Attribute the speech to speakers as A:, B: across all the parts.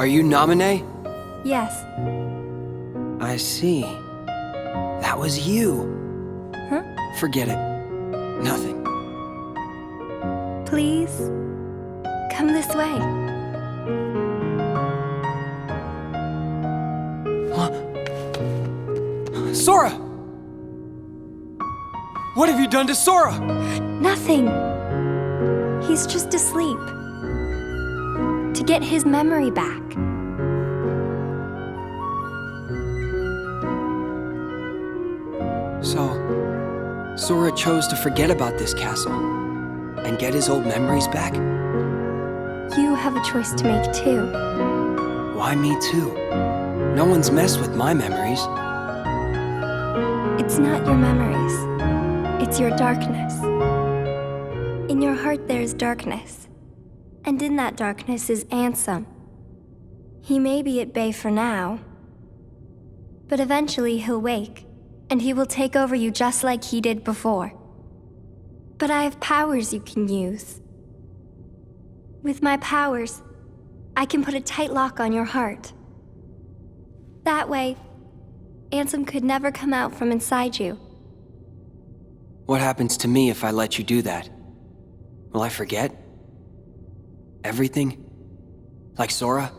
A: Are you Naminé?
B: Yes.
A: I see. That was you.
B: Huh?
A: Forget it. Nothing.
B: Please, come this way.
A: Sora! What have you done to Sora?
B: Nothing. He's just asleep. To get his memory back.
A: So, Sora chose to forget about this castle and get his old memories back?
B: You have a choice to make too.
A: Why me too? No one's messed with my memories.
B: It's not your memories. It's your darkness. In your heart there's darkness. And in that darkness is Ansem. He may be at bay for now, but eventually he'll wake, and he will take over you just like he did before. But I have powers you can use. With my powers, I can put a tight lock on your heart. That way, Ansem could never come out from inside you.
A: What happens to me if I let you do that? Will I forget? Everything? Like Sora?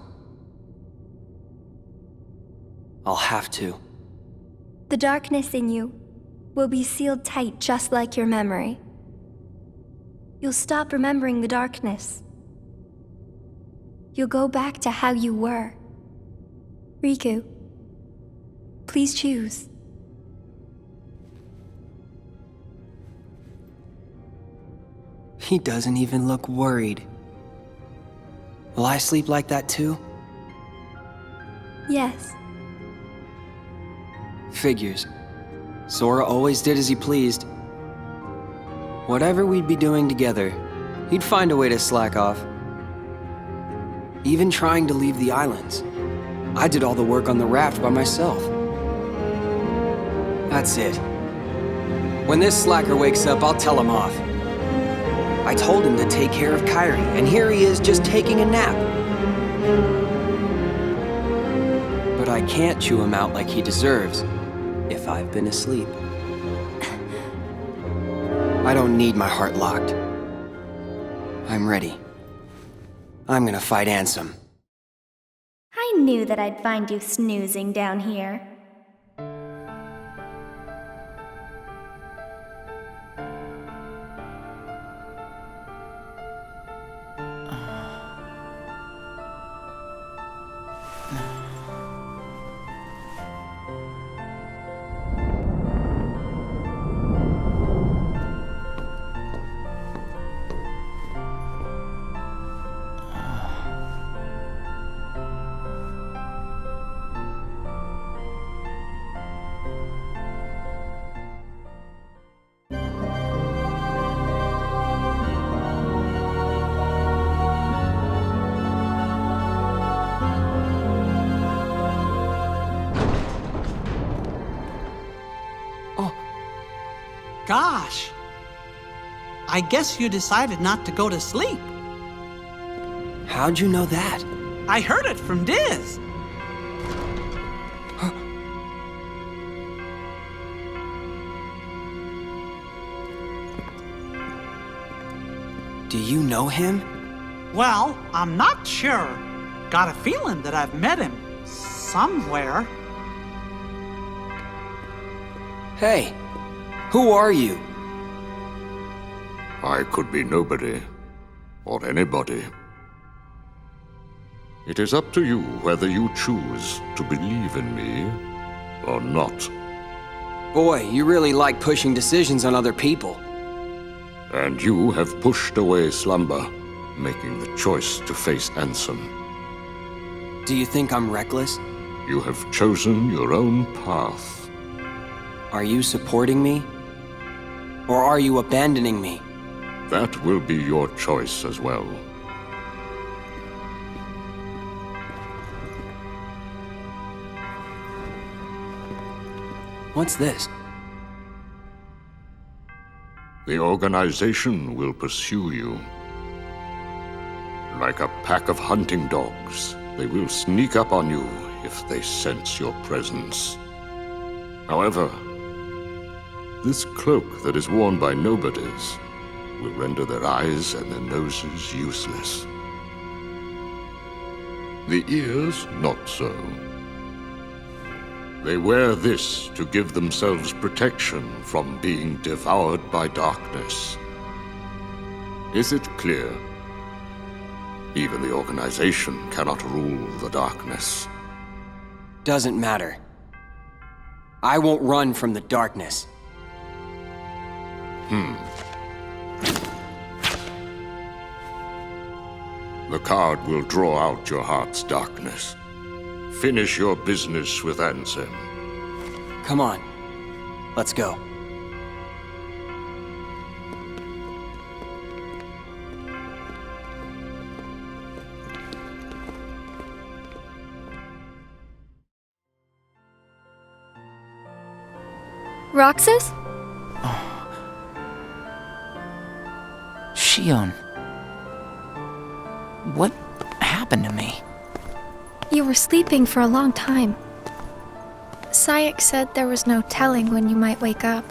A: I'll have to.
B: The darkness in you will be sealed tight just like your memory. You'll stop remembering the darkness. You'll go back to how you were. Riku, please choose.
A: He doesn't even look worried. Will I sleep like that too?
B: Yes.
A: Figures. Sora always did as he pleased. Whatever we'd be doing together, he'd find a way to slack off. Even trying to leave the islands. I did all the work on the raft by myself. That's it. When this slacker wakes up, I'll tell him off. I told him to take care of Kairi, and here he is just taking a nap. But I can't chew him out like he deserves, if I've been asleep. I don't need my heart locked. I'm ready. I'm gonna fight Ansem.
C: I knew that I'd find you snoozing down here.
D: Gosh! I guess you decided not to go to sleep.
A: How'd you know that?
D: I heard it from Diz.
A: Do you know him?
D: Well, I'm not sure. Got a feeling that I've met him somewhere.
A: Hey, who are you?
E: I could be nobody, or anybody. It is up to you whether you choose to believe in me or not.
A: Boy, you really like pushing decisions on other people.
E: And you have pushed away slumber, making the choice to face Ansem.
A: Do you think I'm reckless?
E: You have chosen your own path.
A: Are you supporting me? Or are you abandoning me?
E: That will be your choice as well.
A: What's this?
E: The organization will pursue you. Like a pack of hunting dogs, They will sneak up on you if they sense your presence. However, this cloak that is worn by nobodies will render their eyes and their noses useless. The ears, not so. They wear this to give themselves protection from being devoured by darkness. Is it clear? Even the organization cannot rule the darkness.
A: Doesn't matter. I won't run from the darkness.
E: The card will draw out your heart's darkness. Finish your business with Ansem.
A: Come on. Let's go.
B: Roxas?
F: Xion. What happened to me?
B: You were sleeping for a long time. Sayek said there was no telling when you might wake up.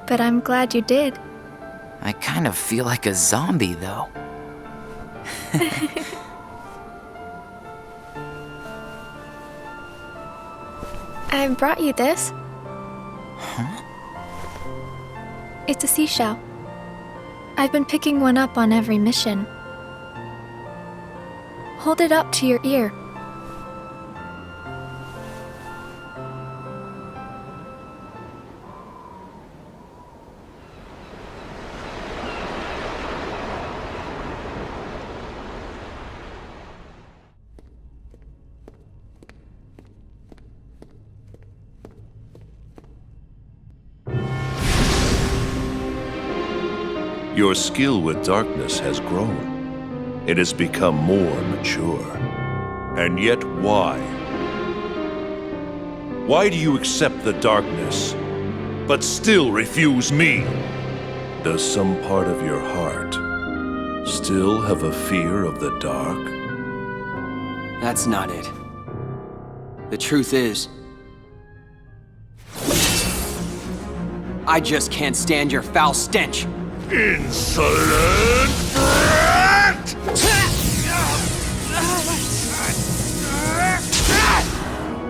B: But I'm glad you did.
F: I kind of feel like a zombie, though.
B: I brought you this.
F: Huh?
B: It's a seashell. I've been picking one up on every mission. Hold it up to your ear.
G: Your skill with darkness has grown. It has become more mature. And yet why? Why do you accept the darkness, but still refuse me? Does some part of your heart still have a fear of the dark?
A: That's not it. The truth is, I just can't stand your foul stench.
G: Insolent brat!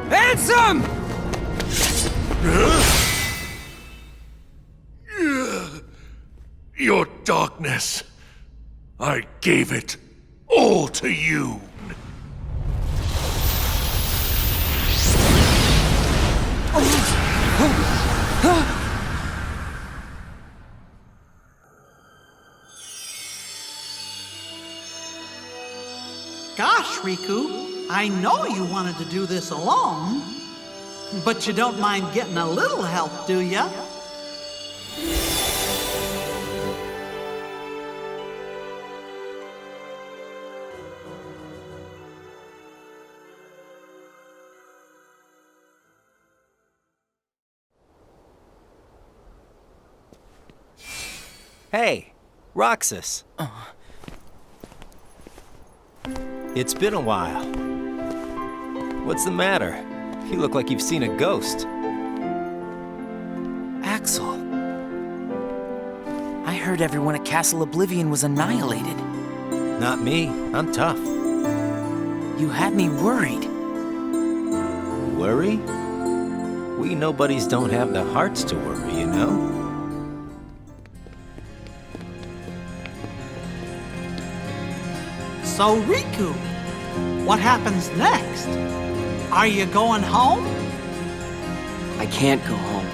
A: Handsome!
G: Your darkness, I gave it all to you.
D: Gosh, Riku, I know you wanted to do this alone, but you don't mind getting a little help, do ya?
H: Hey, Roxas. It's been a while. What's the matter? You look like you've seen a ghost.
F: Axel. I heard everyone at Castle Oblivion was annihilated.
H: Not me. I'm tough.
F: You had me worried.
H: Worry? We nobodies don't have the hearts to worry, you know?
D: So, Riku, what happens next? Are you going home?
A: I can't go home.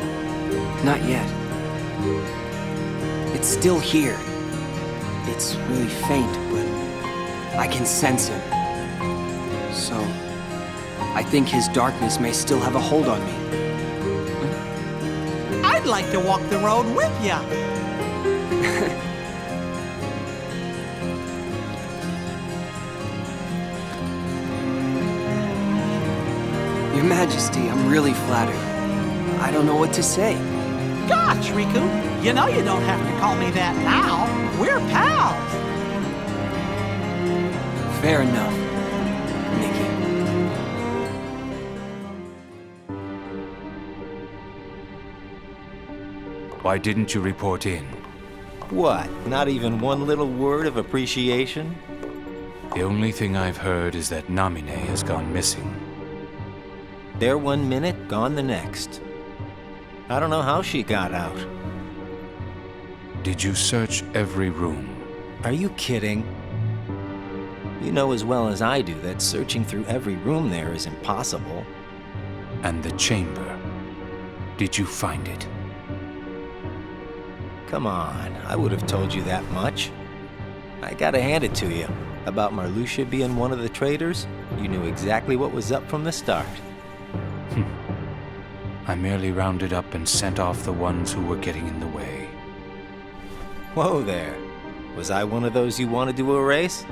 A: Not yet. It's still here. It's really faint, but I can sense him. So, I think his darkness may still have a hold on me.
D: I'd like to walk the road with ya.
A: Your Majesty, I'm really flattered. I don't know what to say.
D: Gosh, Riku, You know you don't have to call me that now. We're pals.
A: Fair enough, Mickey.
I: Why didn't you report in?
H: What? Not even one little word of appreciation?
I: The only thing I've heard is that Naminé has gone missing.
H: There 1 minute, gone the next. I don't know how she got out.
I: Did you search every room?
H: Are you kidding? You know as well as I do that searching through every room there is impossible.
I: And the chamber? Did you find it?
H: Come on, I would have told you that much. I gotta hand it to you. About Marluxia being one of the traitors, you knew exactly what was up from the start.
I: I merely rounded up and sent off the ones who were getting in the way.
H: Whoa there. Was I one of those you wanted to erase?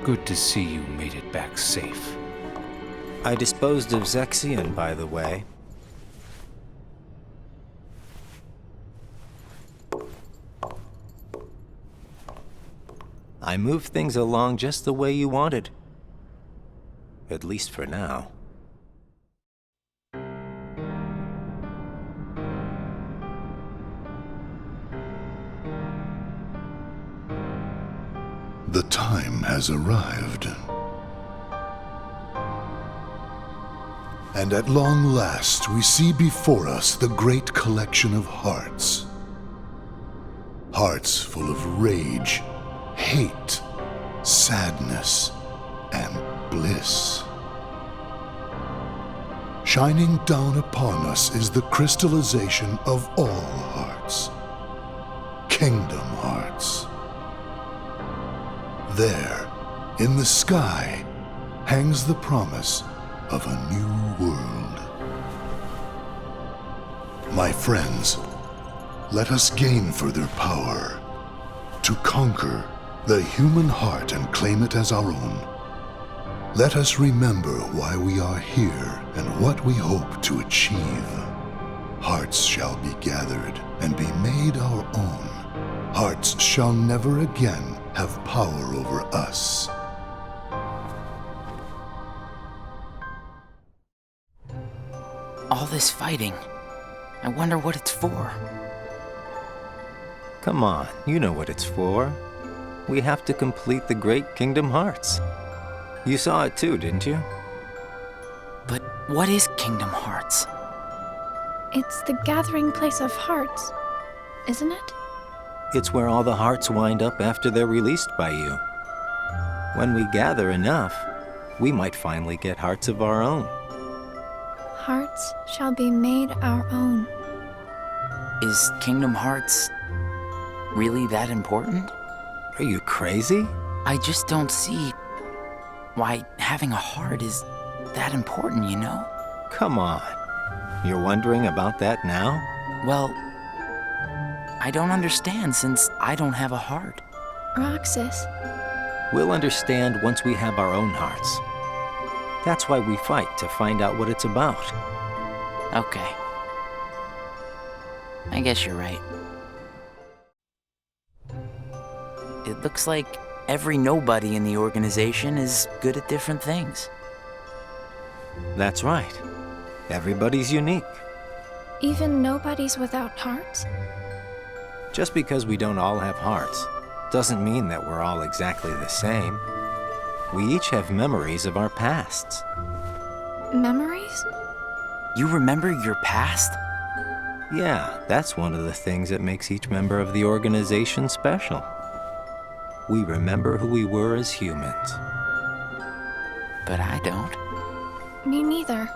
I: Good to see you made it back safe.
H: I disposed of Xion, by the way. I moved things along just the way you wanted. At least for now.
J: The time has arrived. And at long last, we see before us the great collection of hearts. Hearts full of rage, hate, sadness, and bliss. Shining down upon us is the crystallization of all hearts. Kingdom hearts. There, in the sky, hangs the promise of a new world. My friends, let us gain further power to conquer the human heart and claim it as our own. Let us remember why we are here and what we hope to achieve. Hearts shall be gathered and be made our own. Hearts shall never again have power over us.
F: All this fighting. I wonder what it's for.
H: Come on, you know what it's for. We have to complete the Great Kingdom Hearts. You saw it too, didn't you?
F: But what is Kingdom Hearts?
K: It's the gathering place of hearts, isn't it?
H: It's where all the hearts wind up after they're released by you. When we gather enough, we might finally get hearts of our own.
K: Hearts shall be made our own.
F: Is Kingdom Hearts really that important?
H: Are you crazy?
F: I just don't see why having a heart is that important, you know?
H: Come on. You're wondering about that now?
F: Well, I don't understand since I don't have a heart.
K: Roxas.
H: We'll understand once we have our own hearts. That's why we fight, to find out what it's about.
F: Okay. I guess you're right. It looks like every nobody in the organization is good at different things.
H: That's right. Everybody's unique.
K: Even nobodies without hearts?
H: Just because we don't all have hearts doesn't mean that we're all exactly the same. We each have memories of our pasts.
K: Memories?
F: You remember your past?
H: Yeah, that's one of the things that makes each member of the organization special. We remember who we were as humans.
F: But I don't.
K: Me neither.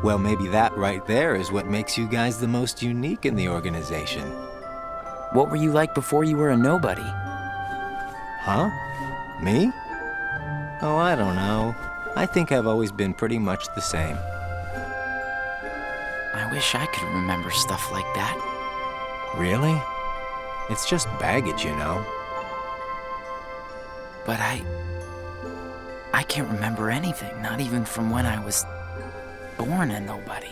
H: Well, maybe that right there is what makes you guys the most unique in the organization.
F: What were you like before you were a nobody?
H: Huh? Me? Oh, I don't know. I think I've always been pretty much the same.
F: I wish I could remember stuff like that.
H: Really? It's just baggage, you know.
F: But I can't remember anything, not even from when I was born a nobody.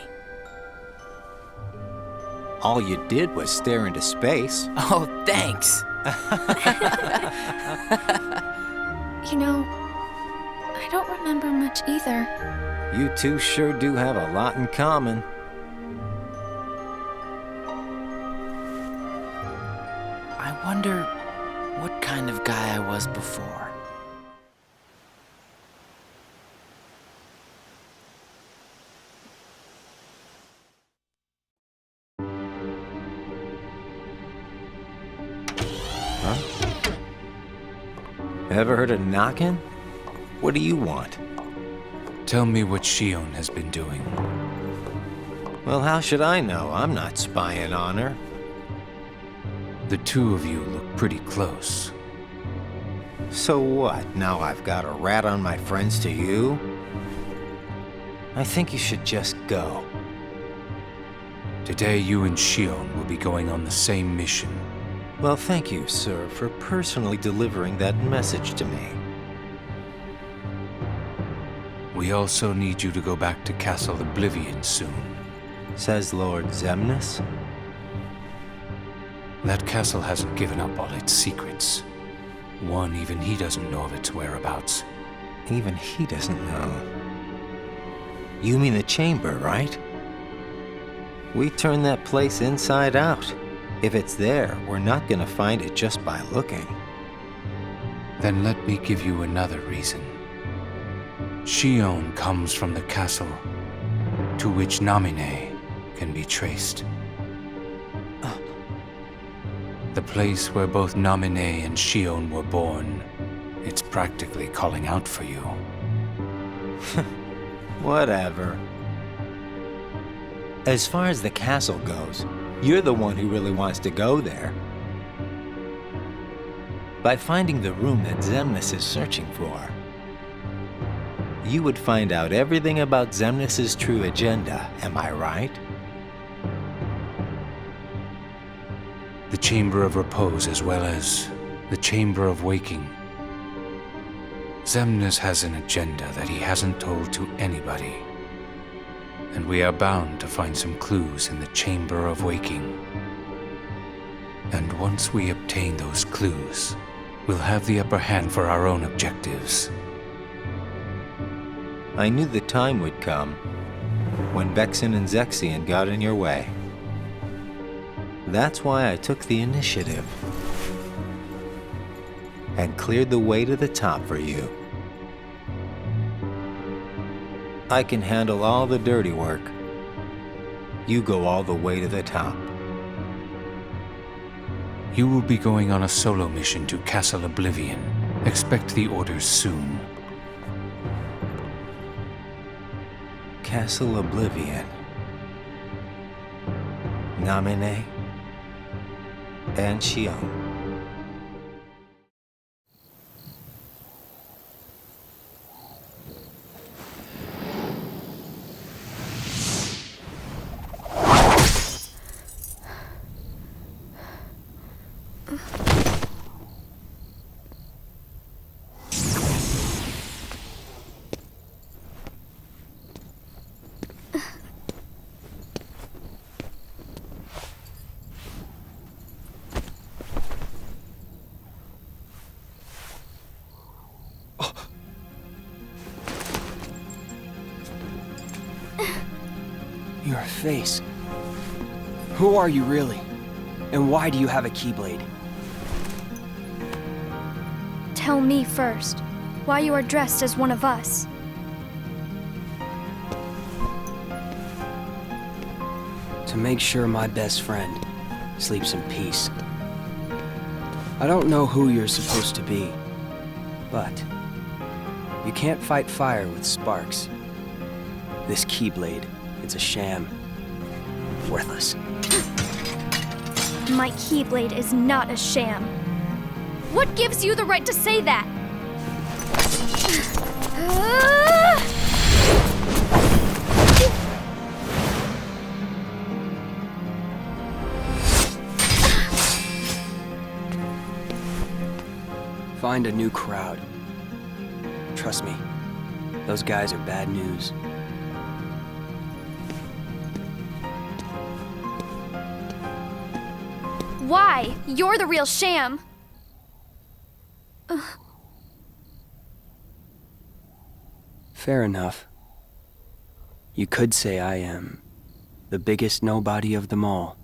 H: All you did was stare into space.
F: Oh, thanks.
K: You know, I don't remember much either.
H: You two sure do have a lot in common.
F: I wonder what kind of guy I was before.
H: Ever heard of knocking? What do you want?
I: Tell me what Xion has been doing.
H: Well, how should I know? I'm not spying on her.
I: The two of you look pretty close.
H: So what? Now I've got a rat on my friends to you? I think you should just go.
I: Today you and Xion will be going on the same mission.
H: Well, thank you, sir, for personally delivering that message to me.
I: We also need you to go back to Castle Oblivion soon.
H: Says Lord Xemnas.
I: That castle hasn't given up all its secrets. One, even he doesn't know of its whereabouts.
H: Even he doesn't know. You mean the chamber, right? We turned that place inside out. If it's there, we're not gonna find it just by looking.
I: Then let me give you another reason. Xion comes from the castle to which Naminé can be traced. The place where both Naminé and Xion were born. It's practically calling out for you.
H: Whatever. As far as the castle goes, you're the one who really wants to go there. By finding the room that Xemnas is searching for, you would find out everything about Xemnas' true agenda, am I right?
I: The Chamber of Repose as well as the Chamber of Waking. Xemnas has an agenda that he hasn't told to anybody. And we are bound to find some clues in the Chamber of Waking. And once we obtain those clues, we'll have the upper hand for our own objectives.
H: I knew the time would come when Vexen and Xion got in your way. That's why I took the initiative and cleared the way to the top for you. I can handle all the dirty work. You go all the way to the top.
I: You will be going on a solo mission to Castle Oblivion. Expect the orders soon.
H: Castle Oblivion. Naminé and Xion.
A: Your face. Who are you really? And why do you have a keyblade?
L: Tell me first, why you are dressed as one of us.
A: To make sure my best friend sleeps in peace. I don't know who you're supposed to be, but you can't fight fire with sparks. This keyblade, it's a sham. Worthless.
L: My keyblade is not a sham. What gives you the right to say that?
A: Find a new crowd. Trust me, those guys are bad news.
L: Why? You're the real sham.
A: Fair enough. You could say I am the biggest nobody of them all.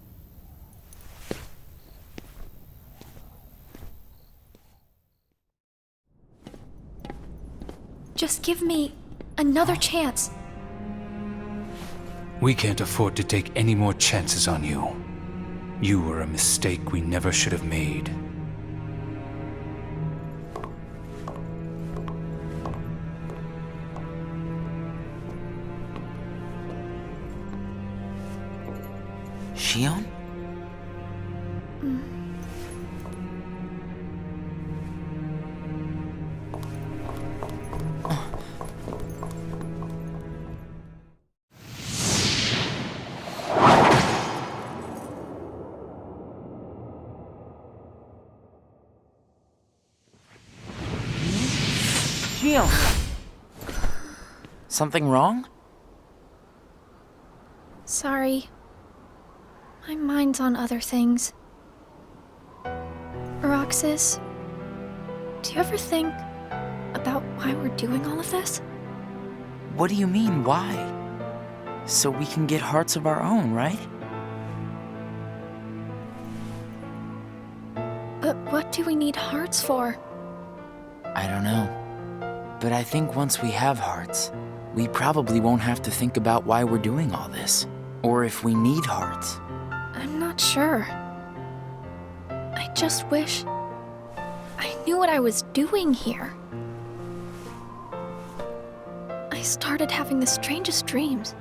L: Just give me another chance.
I: We can't afford to take any more chances on you. You were a mistake we never should have made.
F: Xion? Xion! Something wrong?
K: Sorry. My mind's on other things. Roxas, do you ever think about why we're doing all of this?
F: What do you mean, why? So we can get hearts of our own, right?
K: But what do we need hearts for?
F: I don't know. But I think once we have hearts, we probably won't have to think about why we're doing all this. Or if we need hearts.
K: I'm not sure. I just wish I knew what I was doing here. I started having the strangest dreams.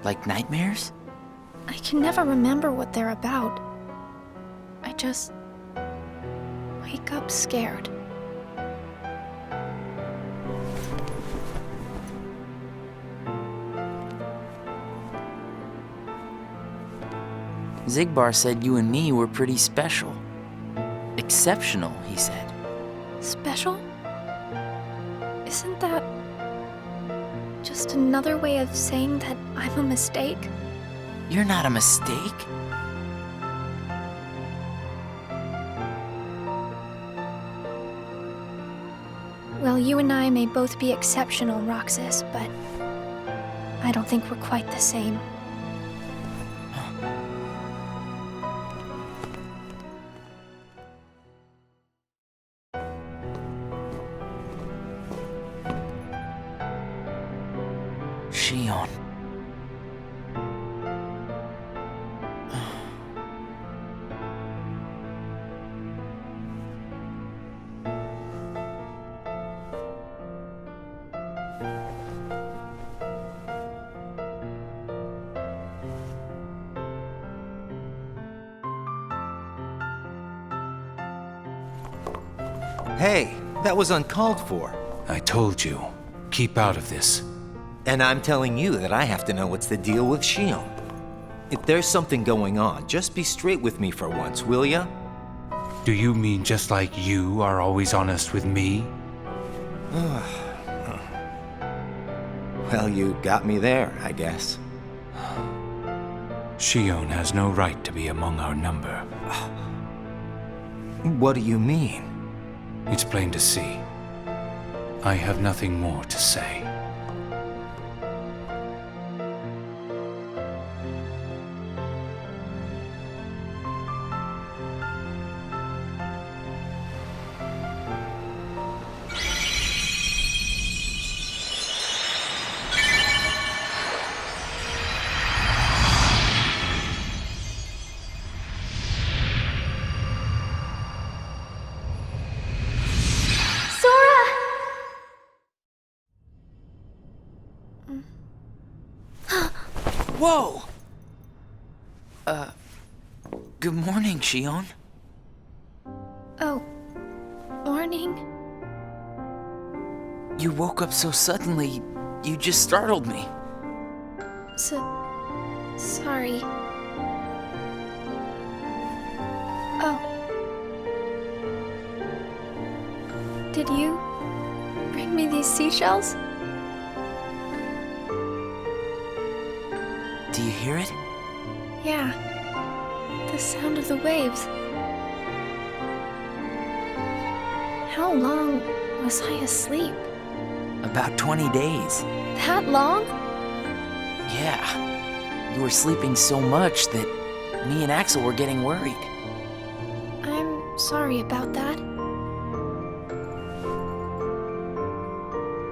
F: Like nightmares?
K: I can never remember what they're about. I just wake up scared.
F: Xigbar said you and me were pretty special. Exceptional, he said.
K: Special? Isn't that just another way of saying that I'm a mistake?
F: You're not a mistake.
K: Well, you and I may both be exceptional, Roxas, but I don't think we're quite the same.
F: Xion.
H: Hey, that was uncalled for.
I: I told you, keep out of this.
H: And I'm telling you that I have to know what's the deal with Xion. If there's something going on, just be straight with me for once, will ya?
I: Do you mean just like you are always honest with me?
H: Well, you got me there, I guess.
I: Xion has no right to be among our number.
H: What do you mean?
I: It's plain to see. I have nothing more to say.
F: Whoa! Good morning, Xion.
K: Oh, morning?
F: You woke up so suddenly, you just startled me.
K: Sorry. Oh. Did you bring me these seashells?
F: Do you hear it?
K: Yeah. The sound of the waves. How long was I asleep?
F: About 20 days.
K: That long?
F: Yeah. You were sleeping so much that me and Axel were getting worried.
K: I'm sorry about that.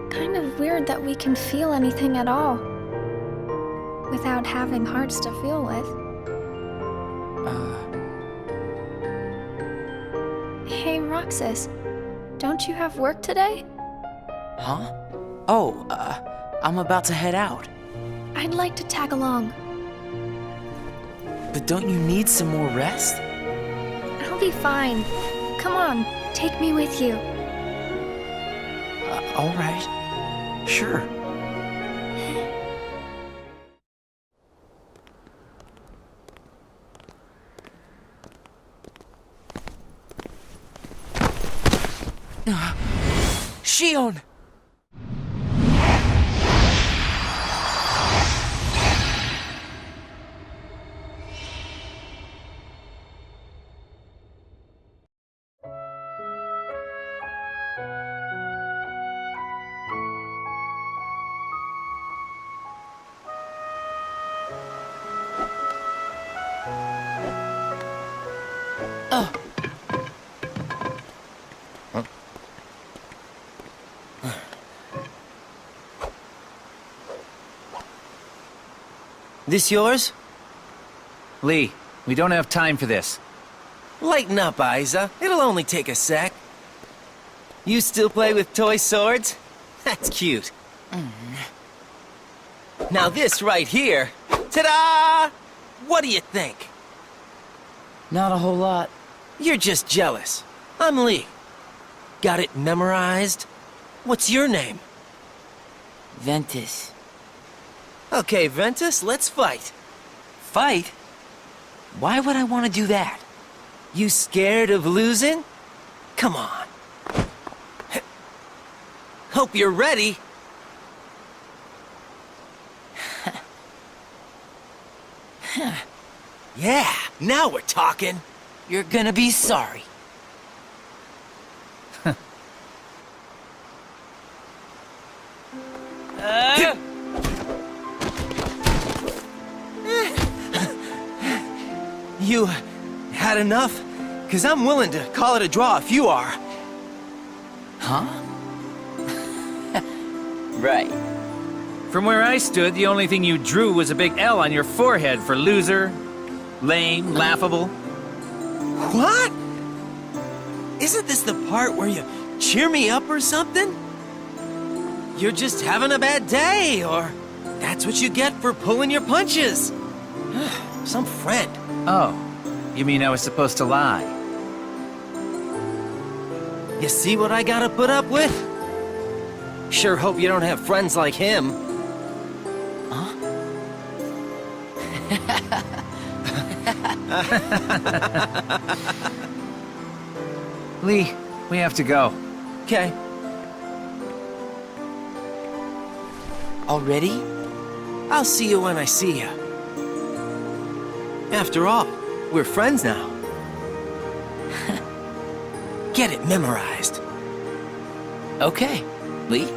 K: Kind of weird that we can feel anything at all without having hearts to feel with. Hey, Roxas, don't you have work today?
F: Huh? Oh, I'm about to head out.
K: I'd like to tag along.
F: But don't you need some more rest?
K: I'll be fine. Come on, take me with you.
F: All right. Sure. Xion!
H: This yours?
I: Lee, we don't have time for this.
H: Lighten up, Isa. It'll only take a sec. You still play with toy swords? That's cute. Now this right here, ta-da! What do you think?
F: Not a whole lot.
H: You're just jealous. I'm Lee. Got it memorized? What's your name?
F: Ventus.
H: Okay, Ventus, let's fight.
F: Fight? Why would I want to do that?
H: You scared of losing? Come on. Hope you're ready. Yeah, now we're talking.
F: You're gonna be sorry.
H: You had enough? 'Cause I'm willing to call it a draw if you are.
F: Huh? Right.
I: From where I stood, the only thing you drew was a big L on your forehead for loser, lame, laughable.
H: What? Isn't this the part where you cheer me up or something? You're just having a bad day, or that's what you get for pulling your punches. Some friend.
I: Oh, you mean I was supposed to lie?
H: You see what I gotta put up with? Sure hope you don't have friends like him.
F: Huh?
I: Lee, we have to go.
H: Okay.
F: Already?
H: I'll see you when I see you. After all, we're friends now. Get it memorized.
F: Okay, Lee.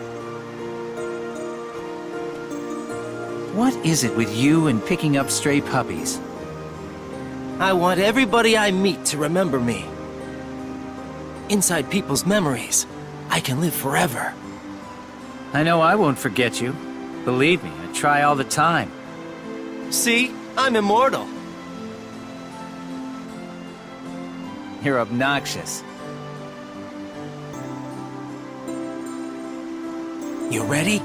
I: What is it with you and picking up stray puppies?
H: I want everybody I meet to remember me. Inside people's memories, I can live forever.
I: I know I won't forget you. Believe me, I try all the time.
H: See? I'm immortal.
I: You're obnoxious.
H: You ready?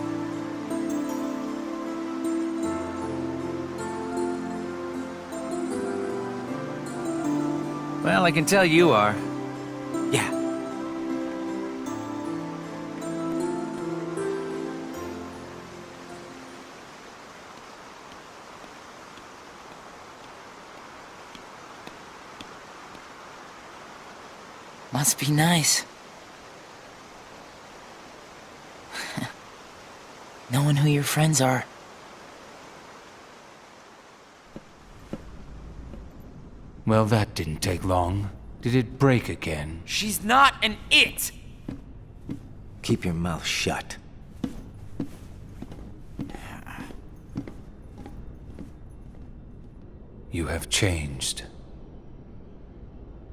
I: Well, I can tell you are.
H: Yeah.
F: Must be nice. Knowing who your friends are.
I: Well, that didn't take long. Did it break again?
F: She's not an it!
H: keep your mouth shut.
I: You have changed.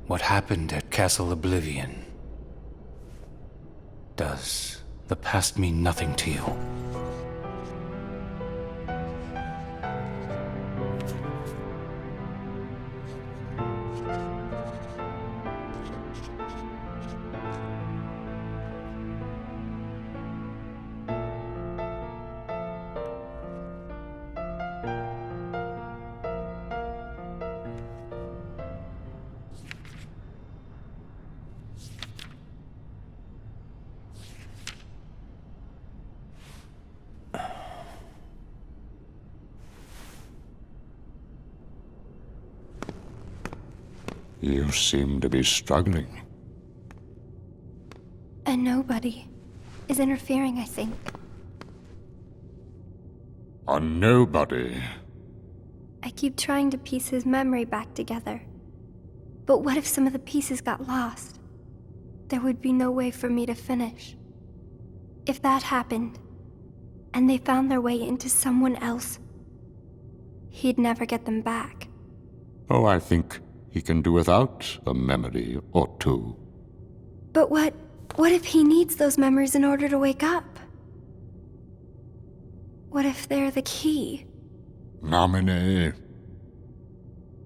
I: What happened at Castle Oblivion? Does the past mean nothing to you?
E: You seem to be struggling.
B: And nobody is interfering, I think.
E: A nobody.
B: I keep trying to piece his memory back together. But what if some of the pieces got lost? There would be no way for me to finish. If that happened, and they found their way into someone else, he'd never get them back.
E: Oh, I think he can do without a memory or two.
B: But what if he needs those memories in order to wake up? What if they're the key?
E: Naminé,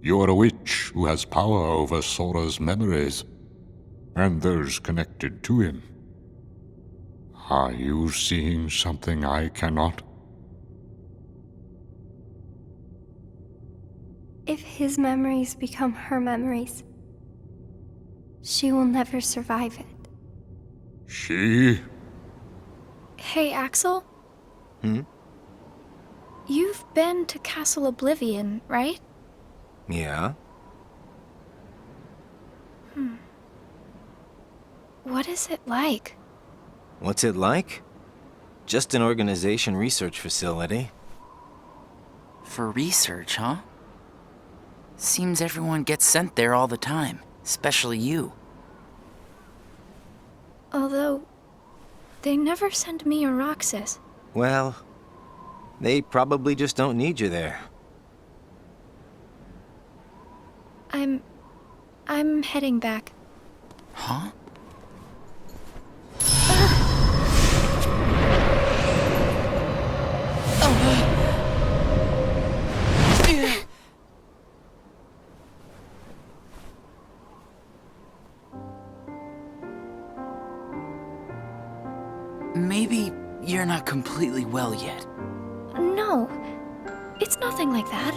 E: you're a witch who has power over Sora's memories, and those connected to him. Are you seeing something I cannot?
B: If his memories become her memories, she will never survive it.
E: She?
K: Hey, Axel? You've been to Castle Oblivion, right?
H: Yeah?
K: What is it like?
H: What's it like? Just an organization research facility.
F: For research, huh? Seems everyone gets sent there all the time, especially you.
K: Although, they never send me or Roxas.
H: Well, they probably just don't need you there.
K: I'm heading back.
F: Huh? Maybe you're not completely well yet.
K: No, it's nothing like that.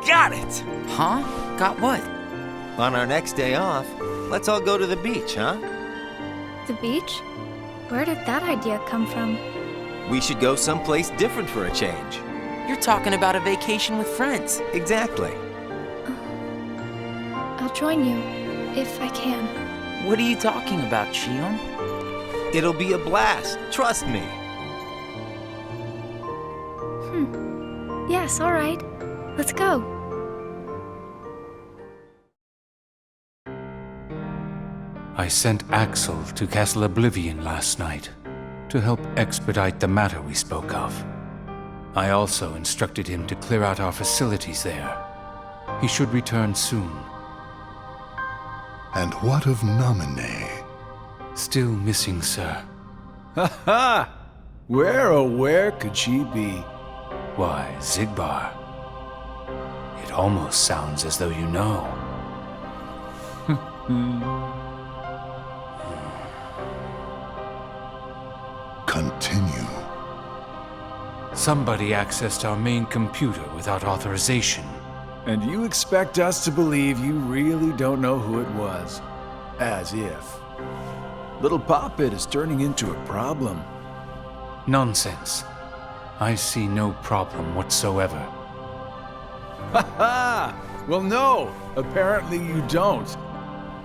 H: Got it!
F: Huh? Got what?
H: On our next day off, let's all go to the beach, huh?
K: The beach? Where did that idea come from?
H: We should go someplace different for a change.
F: You're talking about a vacation with friends.
H: Exactly.
K: I'll join you, if I can.
F: What are you talking about, Xion?
H: It'll be a blast, trust me.
K: Yes, all right. Let's go.
I: I sent Axel to Castle Oblivion last night to help expedite the matter we spoke of. I also instructed him to clear out our facilities there. He should return soon.
J: And what of Naminé?
I: Still missing, sir.
M: Ha ha! Where, oh where could she be?
I: Why, Xigbar. It almost sounds as though you know.
J: Continue.
I: Somebody accessed our main computer without authorization.
M: And you expect us to believe you really don't know who it was? As if. Little Poppet is turning into a problem.
I: Nonsense. I see no problem whatsoever.
M: Ha ha! Well, no, apparently you don't.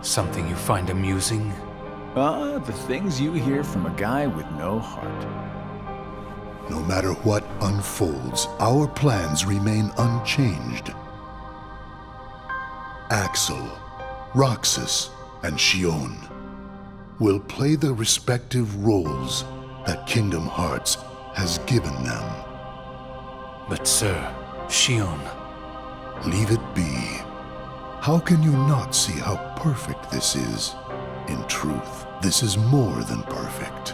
I: Something you find amusing?
M: The things you hear from a guy with no heart.
J: No matter what unfolds, our plans remain unchanged. Axel, Roxas, and Xion will play the respective roles that Kingdom Hearts has given them.
I: But sir, Xion...
J: Leave it be. How can you not see how perfect this is? In truth, this is more than perfect.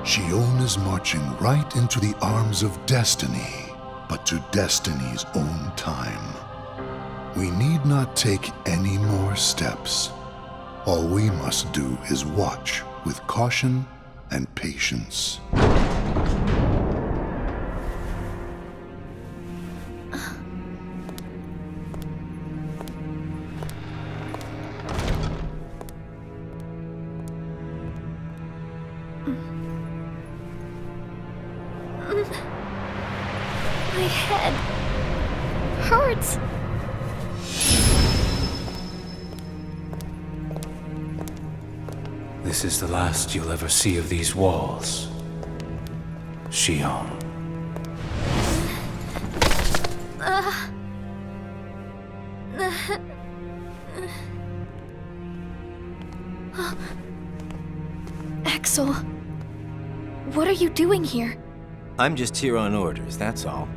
J: Xion is marching right into the arms of destiny, but to destiny's own time. We need not take any more steps. All we must do is watch with caution and patience.
L: My head hurts.
I: This is the last you'll ever see of these walls, Xion.
L: Axel, what are you doing here?
H: I'm just here on orders, that's all.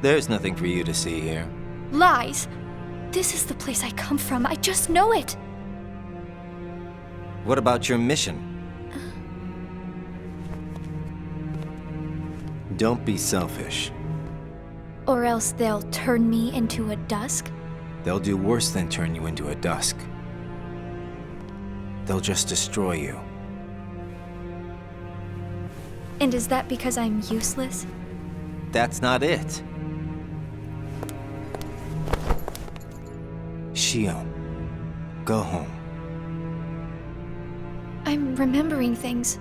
H: There's nothing for you to see here.
L: Lies. This is the place I come from. I just know it.
H: What about your mission? Don't be selfish.
L: Or else they'll turn me into a dusk?
H: They'll do worse than turn you into a dusk. They'll just destroy you.
L: And is that because I'm useless?
H: That's not it. Xion, go home.
L: I'm remembering things.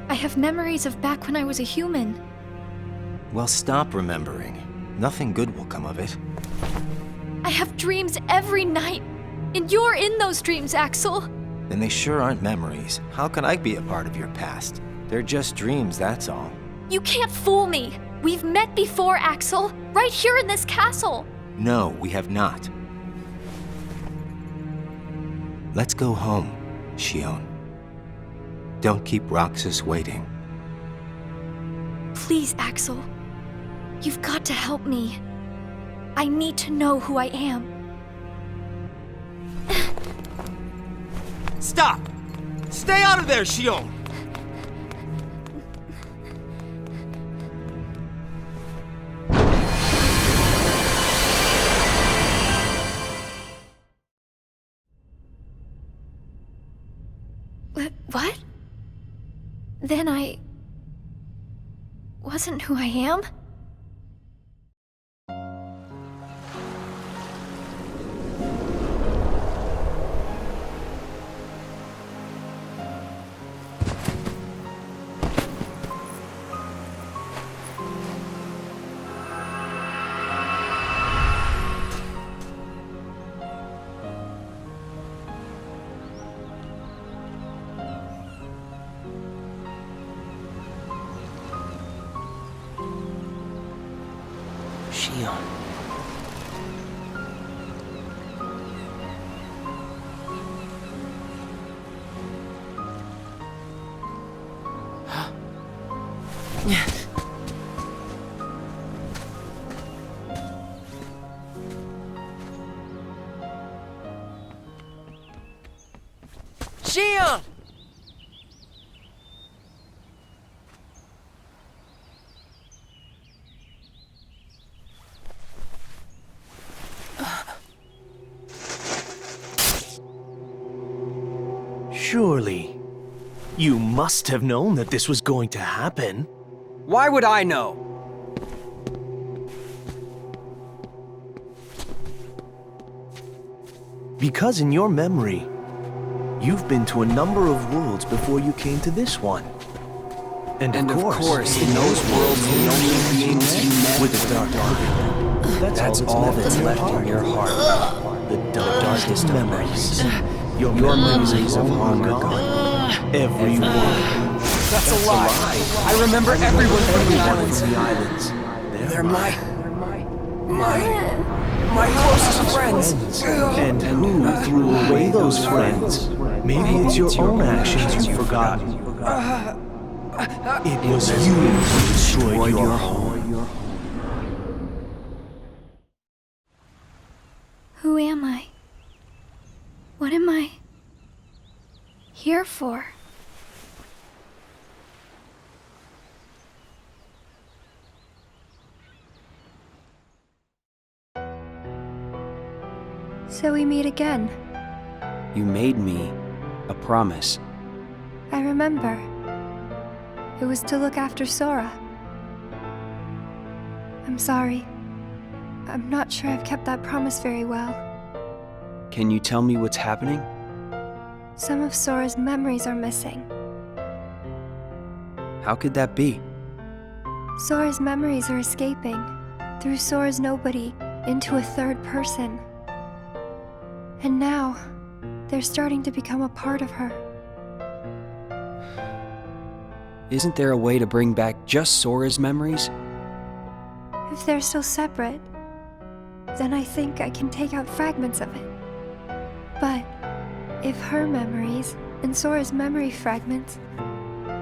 L: I have memories of back when I was a human.
H: Well, stop remembering. Nothing good will come of it.
L: I have dreams every night. And you're in those dreams, Axel.
H: Then they sure aren't memories. How can I be a part of your past? They're just dreams, that's all.
L: You can't fool me. We've met before, Axel. Right here in this castle.
H: No, we have not. Let's go home, Xion. Don't keep Roxas waiting.
L: Please, Axel. You've got to help me. I need to know who I am.
N: Stop! Stay out of there, Xion!
L: What? Then I wasn't who I am?
F: Xion.
N: Xion!
O: Surely, you must have known that this was going to happen.
A: Why would I know?
O: Because in your memory, you've been to a number of worlds before you came to this one. And of course,
A: in those worlds, the only beings you met
O: with the dark heart.
A: That's all that's left in your heart.
O: The darkest memories. Your memories of long gone. Every one.
A: That's a lie. I remember everyone from the islands.
O: They're
A: my
O: My closest friends. And who threw away those friends? Maybe it's your own actions you've forgotten. It was you who destroyed your home.
K: Who am I? What am I here for?
B: So we meet again.
A: You made me a promise.
B: I remember. It was to look after Sora. I'm sorry. I'm not sure I've kept that promise very well.
A: Can you tell me what's happening?
B: Some of Sora's memories are missing.
A: How could that be?
B: Sora's memories are escaping through Sora's nobody into a third person. And now, they're starting to become a part of her.
A: Isn't there a way to bring back just Sora's memories?
B: If they're still separate, then I think I can take out fragments of it. But if her memories and Sora's memory fragments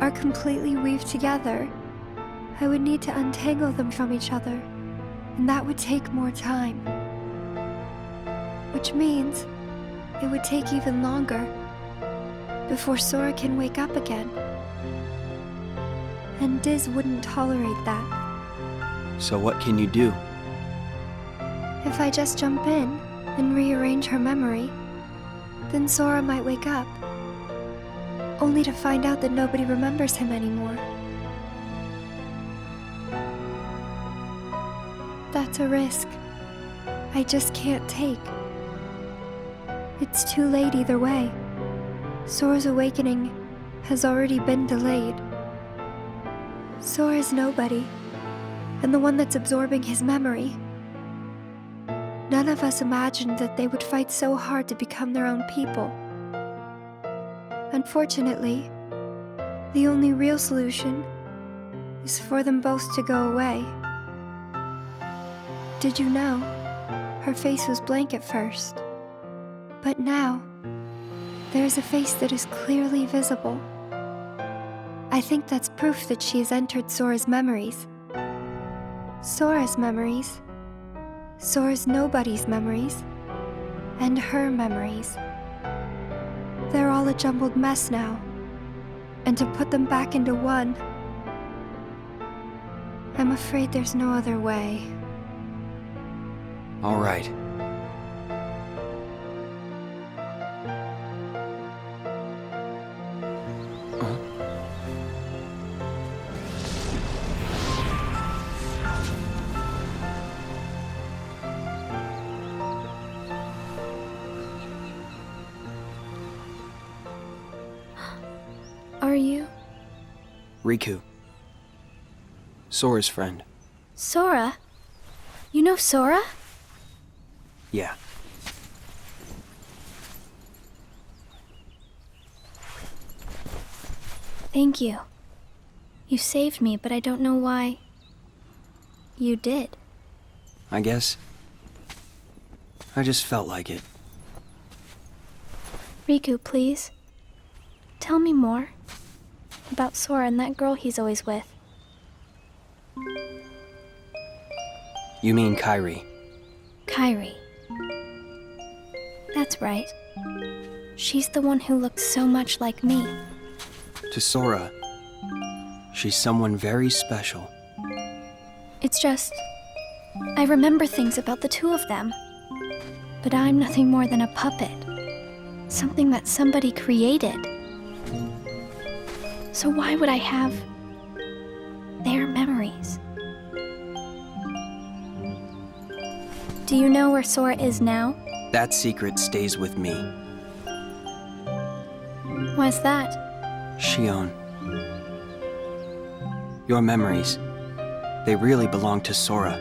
B: are completely weaved together, I would need to untangle them from each other, and that would take more time. Which means it would take even longer before Sora can wake up again. And Diz wouldn't tolerate that.
A: So what can you do?
B: If I just jump in and rearrange her memory, then Sora might wake up, only to find out that nobody remembers him anymore. That's a risk I just can't take. It's too late either way. Sora's awakening has already been delayed. Sora's nobody, and the one that's absorbing his memory. None of us imagined that they would fight so hard to become their own people. Unfortunately, the only real solution is for them both to go away. Did you know? Her face was blank at first. But now, there is a face that is clearly visible. I think that's proof that she has entered Sora's memories. Sora's memories, Sora's nobody's memories, and her memories. They're all a jumbled mess now, and to put them back into one, I'm afraid there's no other way.
A: All right.
K: Are you?
A: Riku. Sora's friend.
K: Sora? You know Sora?
A: Yeah.
K: Thank you. You saved me, but I don't know why. You did.
A: I guess. I just felt like it.
K: Riku, please. Tell me more about Sora and that girl he's always with.
A: You mean Kairi?
K: Kairi. That's right. She's the one who looks so much like me.
A: To Sora, she's someone very special.
K: It's just, I remember things about the two of them. But I'm nothing more than a puppet. Something that somebody created. So why would I have their memories? Do you know where Sora is now?
A: That secret stays with me.
K: Why's that?
A: Xion. Your memories, they really belong to Sora.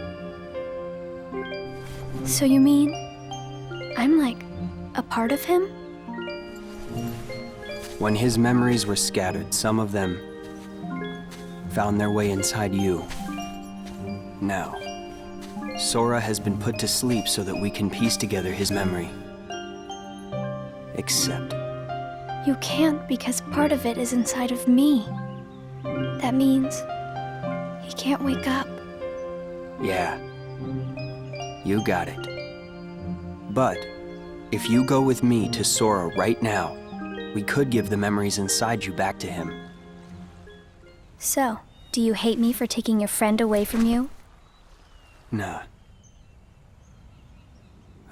K: So you mean I'm like a part of him?
A: When his memories were scattered, some of them found their way inside you. Now, Sora has been put to sleep so that we can piece together his memory. Except...
K: You can't because part of it is inside of me. That means he can't wake up.
A: Yeah. You got it. But, if you go with me to Sora right now, we could give the memories inside you back to him.
K: So, do you hate me for taking your friend away from you?
A: Nah.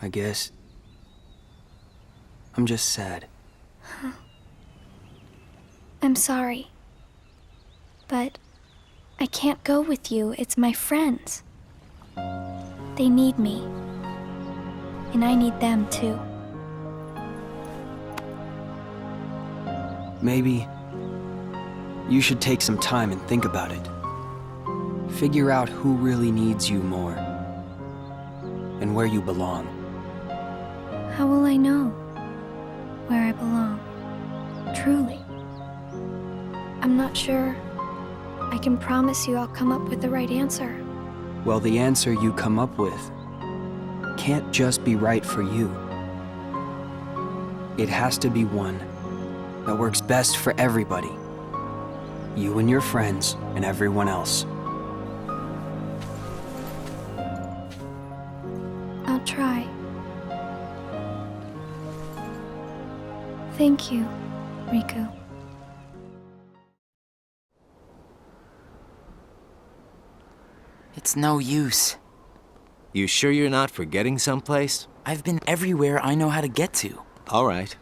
A: I guess... I'm just sad.
K: I'm sorry. But I can't go with you. It's my friends. They need me. And I need them too.
A: Maybe you should take some time and think about it. Figure out who really needs you more. And where you belong.
K: How will I know where I belong? Truly. I'm not sure I can promise you I'll come up with the right answer.
A: Well, the answer you come up with can't just be right for you. It has to be one that works best for everybody. You and your friends and everyone else.
K: I'll try. Thank you, Riku.
F: It's no use.
H: You sure you're not forgetting someplace?
F: I've been everywhere I know how to get to.
H: All right.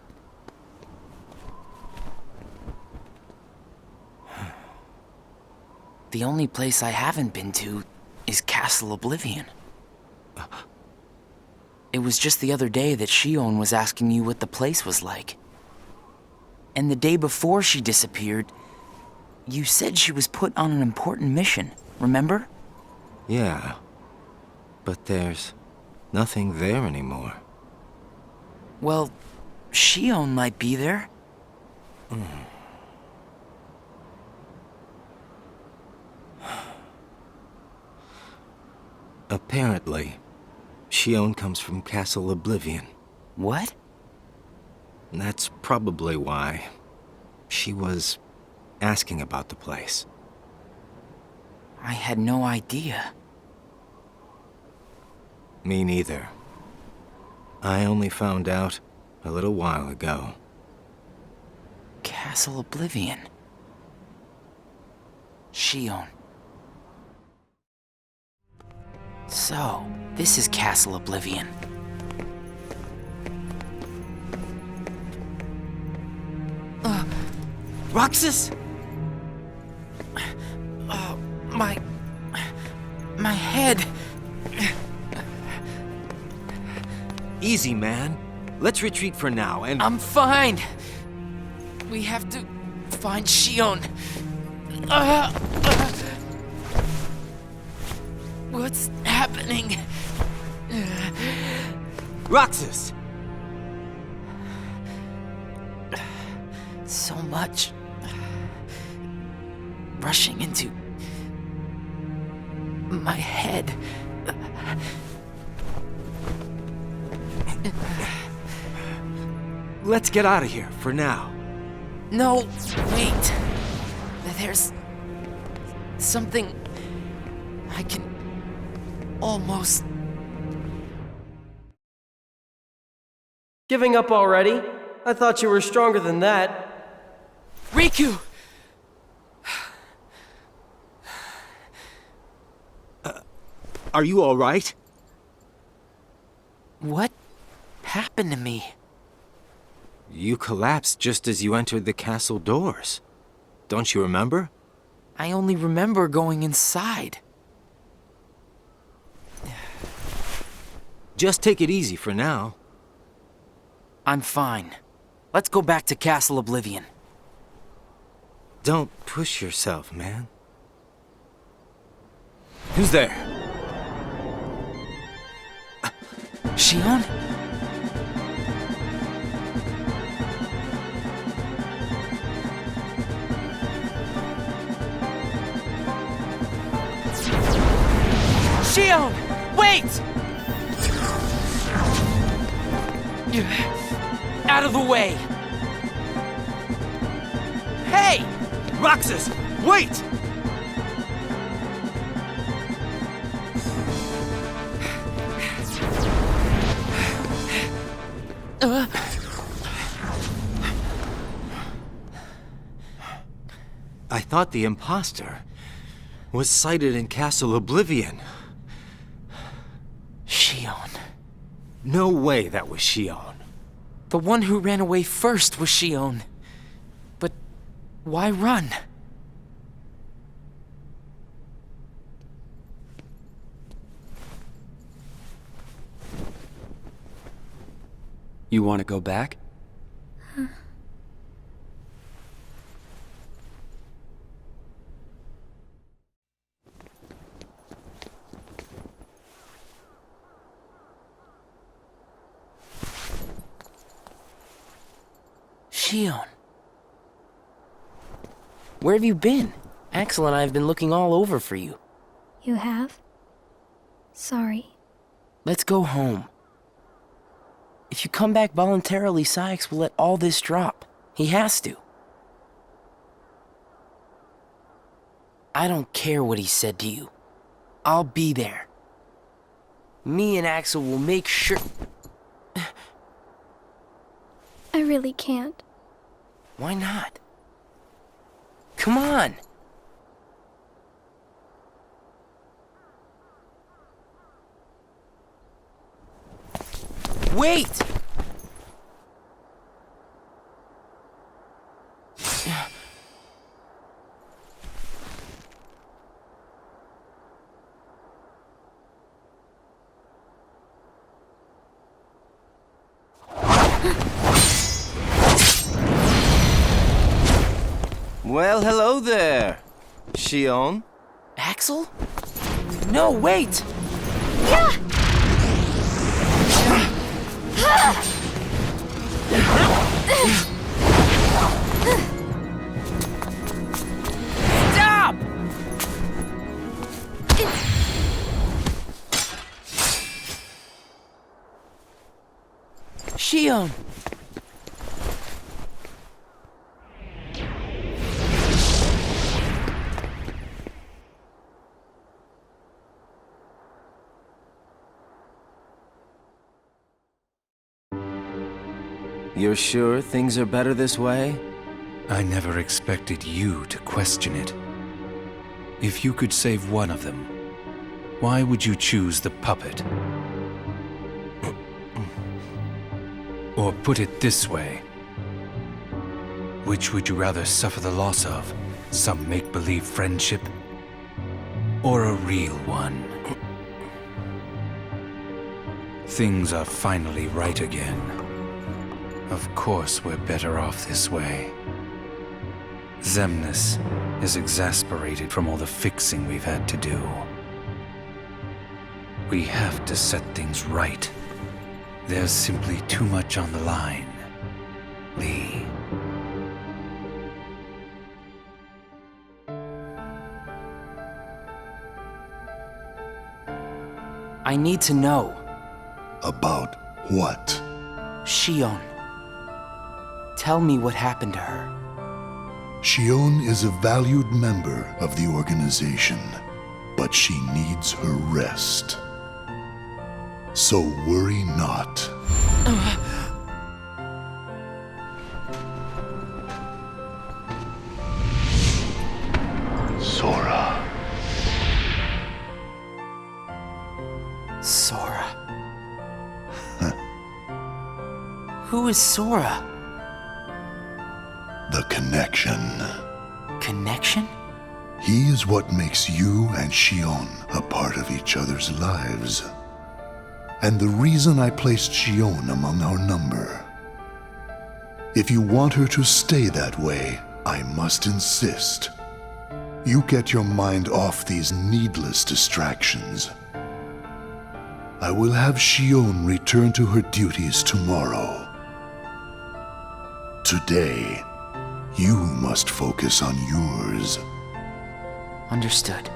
F: The only place I haven't been to is Castle Oblivion. It was just the other day that Xion was asking you what the place was like. And the day before she disappeared, you said she was put on an important mission, remember?
H: Yeah. But there's nothing there anymore.
F: Well, Xion might be there.
H: Apparently, Xion comes from Castle Oblivion.
F: What?
H: That's probably why she was asking about the place.
F: I had no idea.
H: Me neither. I only found out a little while ago.
F: Castle Oblivion. Xion. So, this is Castle Oblivion. Roxas? Oh, my head.
H: Easy, man. Let's retreat for now and...
F: I'm fine. We have to find Xion. What's happening?
H: Roxas!
F: So much rushing into my head.
H: Let's get out of here for now.
F: No, wait. There's something I can almost...
N: Giving up already? I thought you were stronger than that.
F: Riku!
H: Are you all right?
F: What happened to me?
H: You collapsed just as you entered the castle doors. Don't you remember?
F: I only remember going inside.
H: Just take it easy for now.
F: I'm fine. Let's go back to Castle Oblivion.
H: Don't push yourself, man. Who's there?
F: Xion? Xion! Wait! Out of the way! Hey!
O: Roxas, wait! I thought the imposter was sighted in Castle Oblivion.
F: Xion.
H: No way that was Xion.
F: The one who ran away first was Xion. But why run?
A: You want to go back?
F: Xion. Where have you been? Axel and I have been looking all over for you.
K: You have? Sorry.
F: Let's go home. If you come back voluntarily, Sykes will let all this drop. He has to. I don't care what he said to you. I'll be there. Me and Axel will make sure...
K: I really can't.
F: Why not? Come on! Wait!
H: Well, hello there, Xion.
F: Axel? No, wait! Stop! Xion!
H: You're sure things are better this way?
I: I never expected you to question it. If you could save one of them, why would you choose the puppet? Or put it this way, which would you rather suffer the loss of? Some make-believe friendship? Or a real one? Things are finally right again. Of course we're better off this way. Xemnas is exasperated from all the fixing we've had to do. We have to set things right. There's simply too much on the line, Lee.
F: I need to know.
J: About what?
F: Xion. Tell me what happened to her.
J: Xion is a valued member of the organization, but she needs her rest. So worry not. Sora.
F: Sora. Who is Sora?
J: The connection.
F: Connection?
J: He is what makes you and Xion a part of each other's lives. And the reason I placed Xion among our number. If you want her to stay that way, I must insist. You get your mind off these needless distractions. I will have Xion return to her duties tomorrow. Today, you must focus on yours.
F: Understood.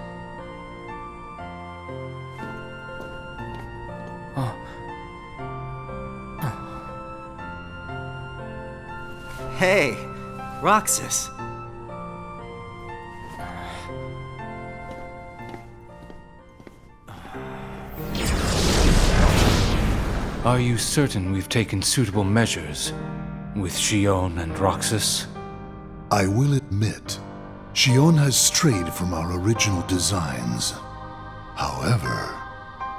H: Hey, Roxas.
I: Are you certain we've taken suitable measures with Xion and Roxas?
J: I will admit, Xion has strayed from our original designs. However,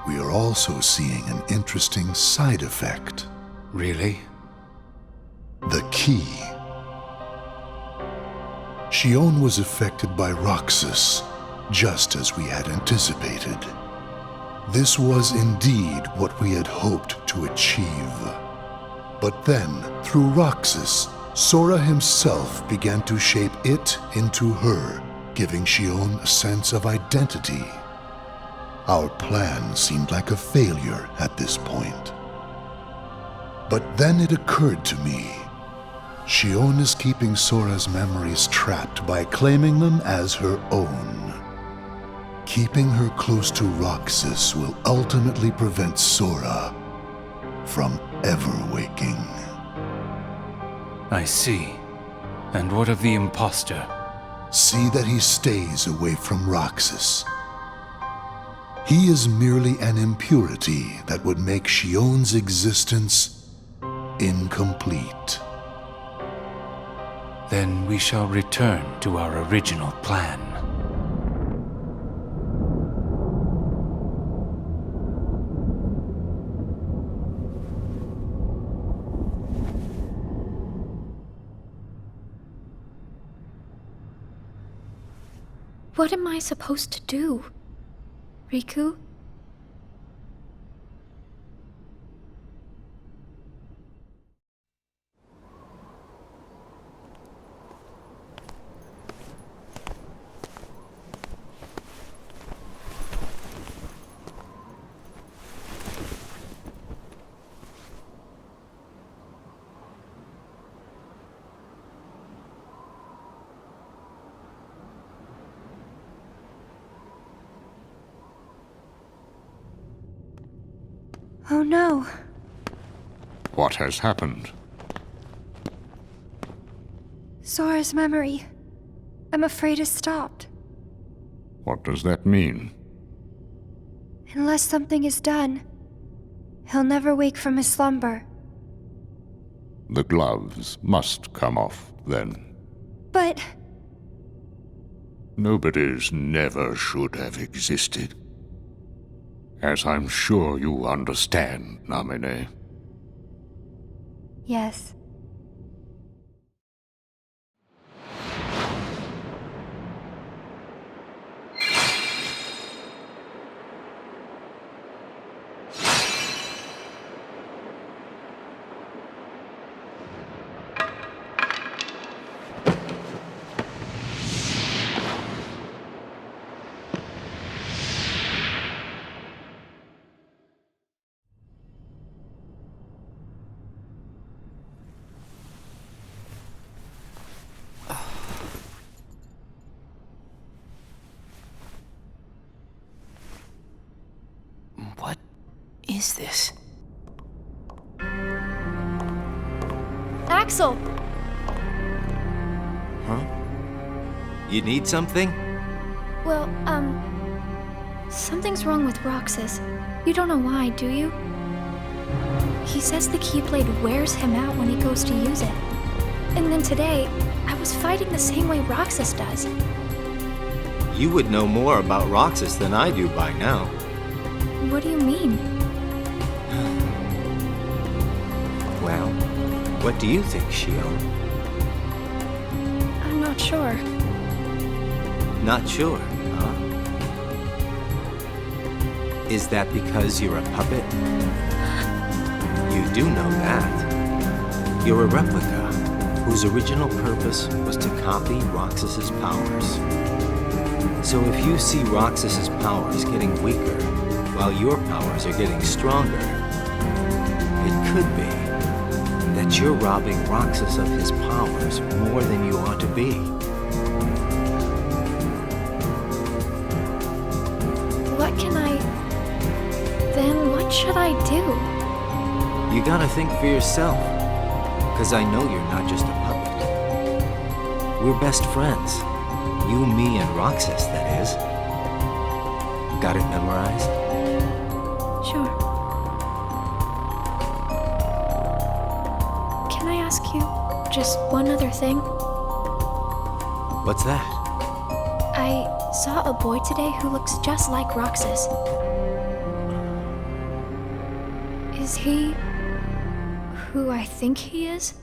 J: we are also seeing an interesting side effect.
I: Really?
J: The key. Xion was affected by Roxas, just as we had anticipated. This was indeed what we had hoped to achieve. But then, through Roxas, Sora himself began to shape it into her, giving Xion a sense of identity. Our plan seemed like a failure at this point. But then it occurred to me, Xion is keeping Sora's memories trapped by claiming them as her own. Keeping her close to Roxas will ultimately prevent Sora from ever waking.
I: I see. And what of the imposter?
J: See that he stays away from Roxas. He is merely an impurity that would make Xion's existence incomplete.
I: Then we shall return to our original plan.
K: What am I supposed to do? Riku?
B: Oh no.
E: What has happened?
B: Sora's memory. I'm afraid it's stopped.
E: What does that mean?
B: Unless something is done, he'll never wake from his slumber.
E: The gloves must come off, then.
B: But...
E: Nobody's never should have existed. As I'm sure you understand, Naminé.
B: yes.
F: What is this?
L: Axel!
H: Huh? You need something?
K: Well, something's wrong with Roxas. You don't know why, do you? He says the Keyblade wears him out when he goes to use it. And then today, I was fighting the same way Roxas does.
H: You would know more about Roxas than I do by now.
K: What do you mean?
H: Well, what do you think, Xion?
K: I'm not sure.
H: Not sure, huh? Is that because you're a puppet? You do know that. You're a replica, whose original purpose was to copy Roxas's powers. So if you see Roxas's powers getting weaker, while your powers are getting stronger, it could be that you're robbing Roxas of his powers more than you ought to be.
K: What can I... Then what should I do?
H: You gotta think for yourself, because I know you're not just a puppet. We're best friends. You, me, and Roxas, that is. Got it memorized?
K: Sure. Can I ask you just one other thing?
H: What's that?
K: I saw a boy today who looks just like Roxas. Is he who I think he is?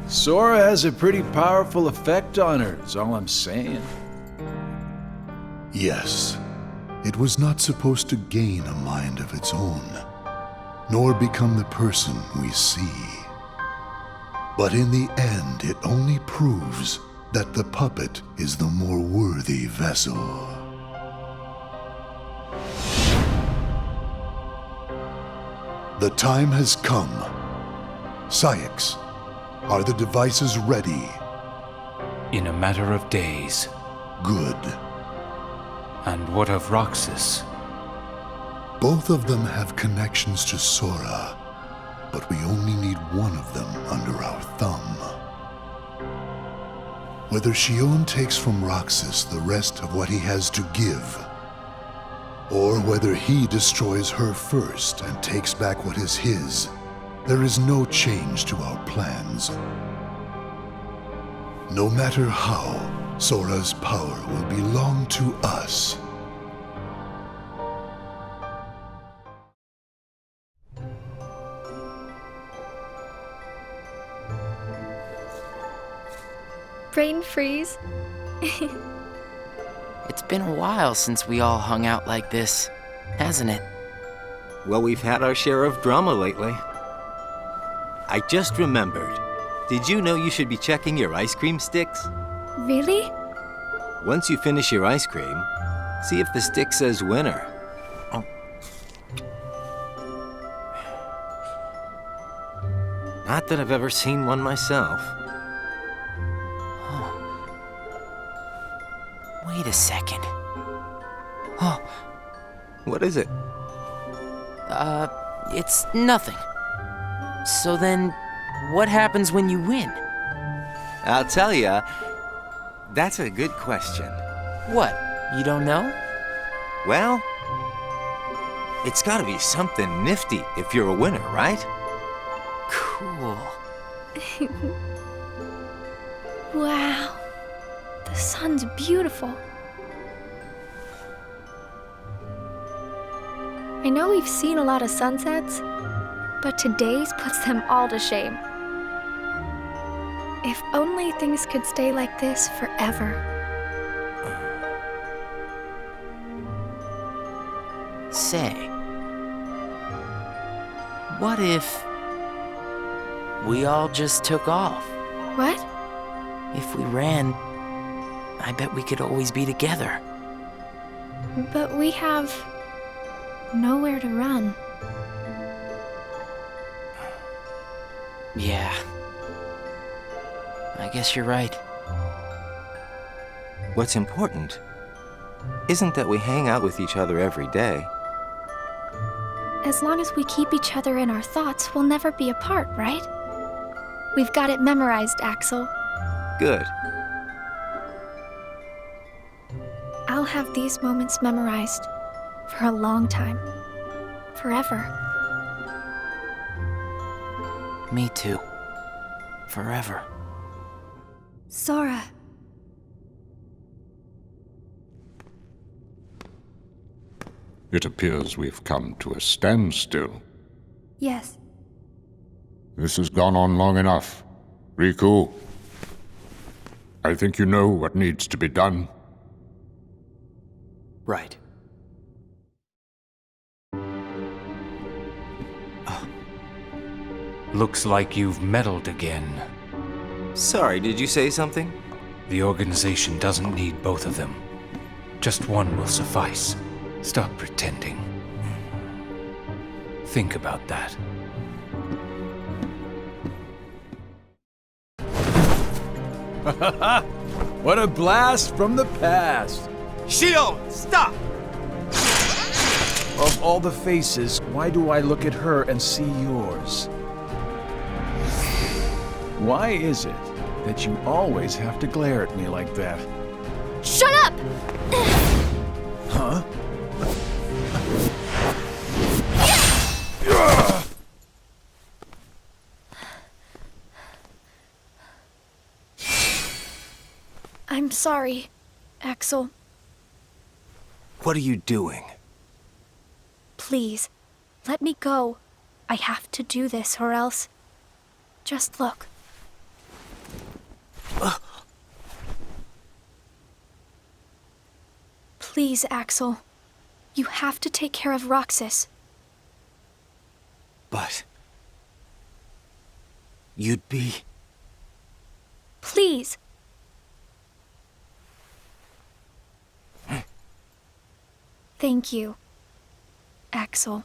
M: Sora has a pretty powerful effect on her, is all I'm saying.
J: Yes, it was not supposed to gain a mind of its own, nor become the person we see. But in the end, it only proves that the puppet is the more worthy vessel. The time has come. Syx, are the devices ready?
I: In a matter of days.
J: Good.
I: And what of Roxas?
J: Both of them have connections to Sora, but we only need one of them under our thumb. Whether Xion takes from Roxas the rest of what he has to give, or whether he destroys her first and takes back what is his, there is no change to our plans. No matter how, Sora's power will belong to us.
L: Brain freeze.
F: It's been a while since we all hung out like this, hasn't it?
H: Well, we've had our share of drama lately. I just remembered. Did you know you should be checking your ice cream sticks?
K: Really?
H: Once you finish your ice cream, see if the stick says winner. Oh. Not that I've ever seen one myself.
F: Wait a second. Oh.
H: What is it?
F: It's nothing. So then, what happens when you win?
H: I'll tell ya. That's a good question.
F: What? You don't know?
H: Well, it's gotta be something nifty if you're a winner, right?
F: Cool.
K: Wow. The sun's beautiful. I know we've seen a lot of sunsets, but today's puts them all to shame. If only things could stay like this forever.
F: Say, what if we all just took off?
K: What?
F: If we ran, I bet we could always be together.
K: But we have nowhere to run.
F: Yeah. I guess you're right.
H: What's important isn't that we hang out with each other every day.
K: As long as we keep each other in our thoughts, we'll never be apart, right? We've got it memorized, Axel.
H: Good.
K: I'll have these moments memorized for a long time. Forever.
F: Me too. Forever.
B: Sora.
E: It appears we've come to a standstill.
B: Yes.
E: This has gone on long enough. Riku, I think you know what needs to be done.
F: Right.
I: Looks like you've meddled again.
H: Sorry, did you say something?
I: The organization doesn't need both of them. Just one will suffice. Stop pretending. Think about that.
M: What a blast from the past!
O: Xion, stop!
M: Of all the faces, why do I look at her and see yours? Why is it that you always have to glare at me like that.
L: Shut up!
M: Huh?
K: I'm sorry, Axel.
O: What are you doing?
K: Please, let me go. I have to do this or else... Just look. Please, Axel. You have to take care of Roxas.
O: But... you'd be...
K: Please! Thank you, Axel.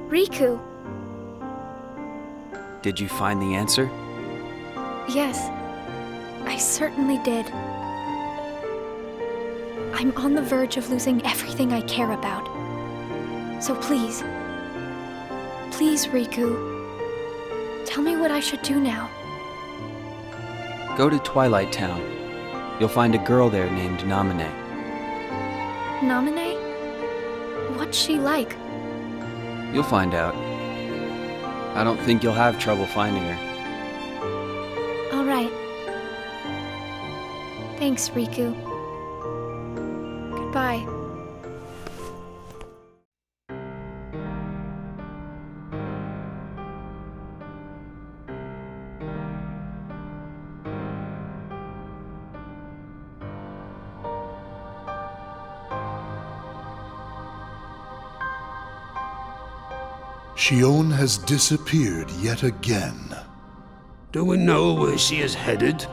K: Riku!
A: Did you find the answer?
K: Yes, I certainly did. I'm on the verge of losing everything I care about. So please, Riku, tell me what I should do now.
A: Go to Twilight Town. You'll find a girl there named Naminé.
K: Naminé? What's she like?
A: You'll find out. I don't think you'll have trouble finding her.
K: All right. Thanks, Riku. Goodbye.
J: Xion has disappeared yet again.
P: Do we know where she is headed?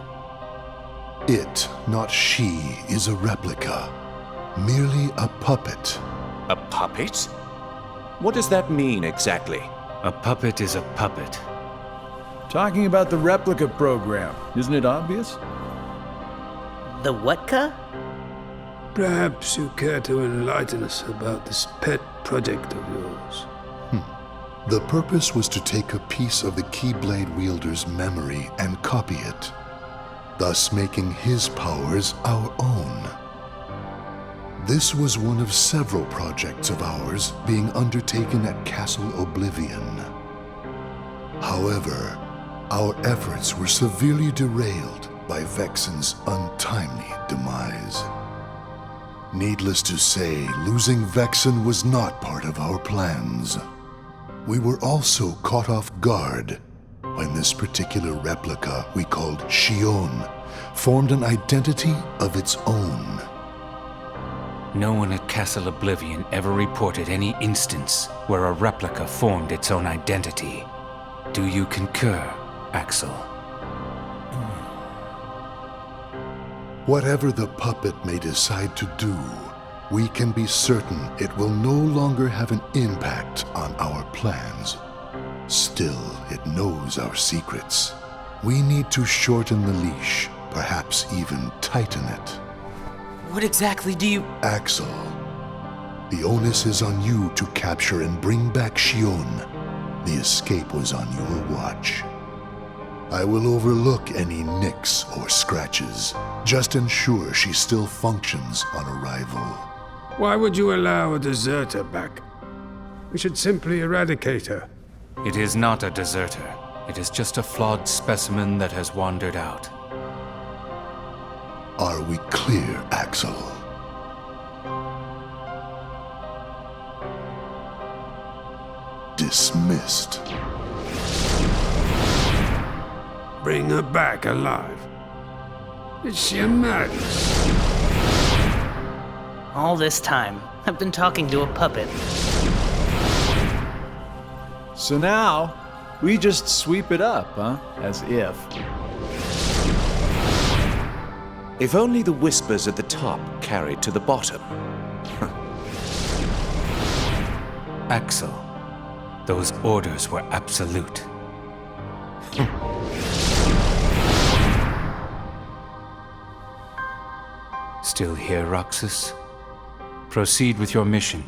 J: It, not she, is a replica. Merely a puppet.
Q: A puppet? What does that mean exactly?
I: A puppet is a puppet.
M: Talking about the replica program, isn't it obvious?
R: The what-ca?
P: Perhaps you care to enlighten us about this pet project of yours.
J: The purpose was to take a piece of the Keyblade wielder's memory and copy it, thus making his powers our own. This was one of several projects of ours being undertaken at Castle Oblivion. However, our efforts were severely derailed by Vexen's untimely demise. Needless to say, losing Vexen was not part of our plans. We were also caught off guard when this particular replica we called Xion formed an identity of its own.
I: No one at Castle Oblivion ever reported any instance where a replica formed its own identity. Do you concur, Axel?
J: Whatever the puppet may decide to do, we can be certain it will no longer have an impact on our plans. Still, it knows our secrets. We need to shorten the leash, perhaps even tighten it.
F: What exactly do you...
J: Axel, the onus is on you to capture and bring back Xion. The escape was on your watch. I will overlook any nicks or scratches. Just ensure she still functions on arrival.
P: Why would you allow a deserter back? We should simply eradicate her.
I: It is not a deserter. It is just a flawed specimen that has wandered out.
J: Are we clear, Axel? Dismissed.
P: Bring her back alive. Is she a madness?
R: All this time, I've been talking to a puppet.
M: So now, we just sweep it up, huh? As if.
Q: If only the whispers at the top carried to the bottom.
I: Axel, those orders were absolute. Still here, Roxas? Proceed with your mission.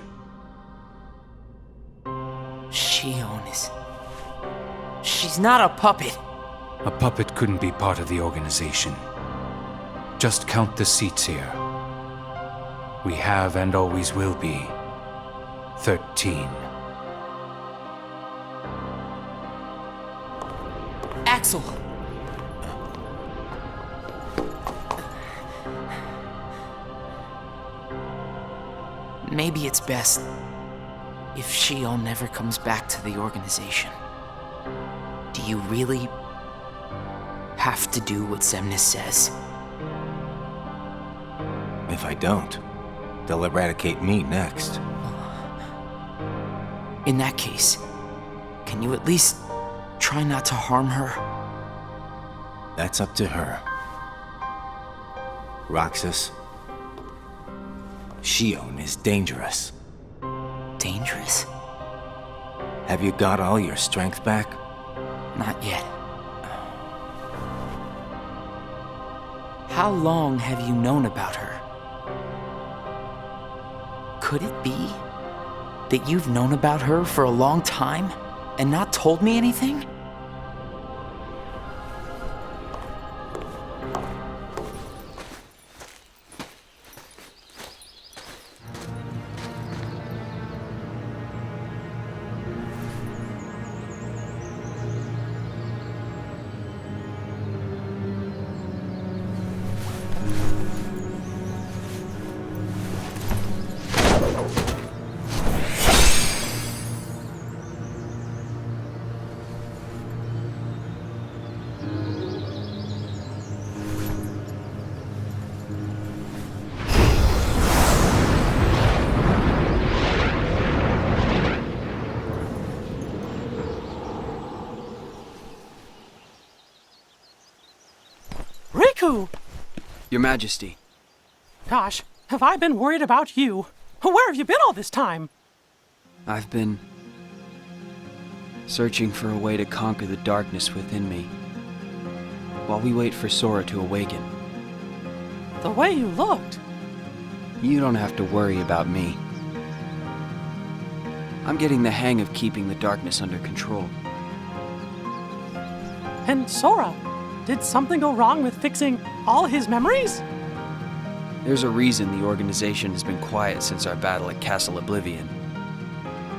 F: Xion is... She's not a puppet.
I: A puppet couldn't be part of the organization. Just count the seats here. We have and always will be 13.
F: Axel! Maybe it's best if Xion never comes back to the organization. Do you really have to do what Xemnas says?
H: If I don't, they'll eradicate me next.
F: In that case, can you at least try not to harm her?
H: That's up to her. Roxas, Xion is dangerous.
F: Dangerous?
H: Have you got all your strength back?
F: Not yet. How long have you known about her? Could it be that you've known about her for a long time and not told me anything?
S: Riku!
A: Your Majesty.
S: Gosh, have I been worried about you? Where have you been all this time?
A: I've been searching for a way to conquer the darkness within me, while we wait for Sora to awaken.
S: The way you looked.
A: You don't have to worry about me. I'm getting the hang of keeping the darkness under control.
S: And Sora, did something go wrong with fixing all his memories?
A: There's a reason the organization has been quiet since our battle at Castle Oblivion.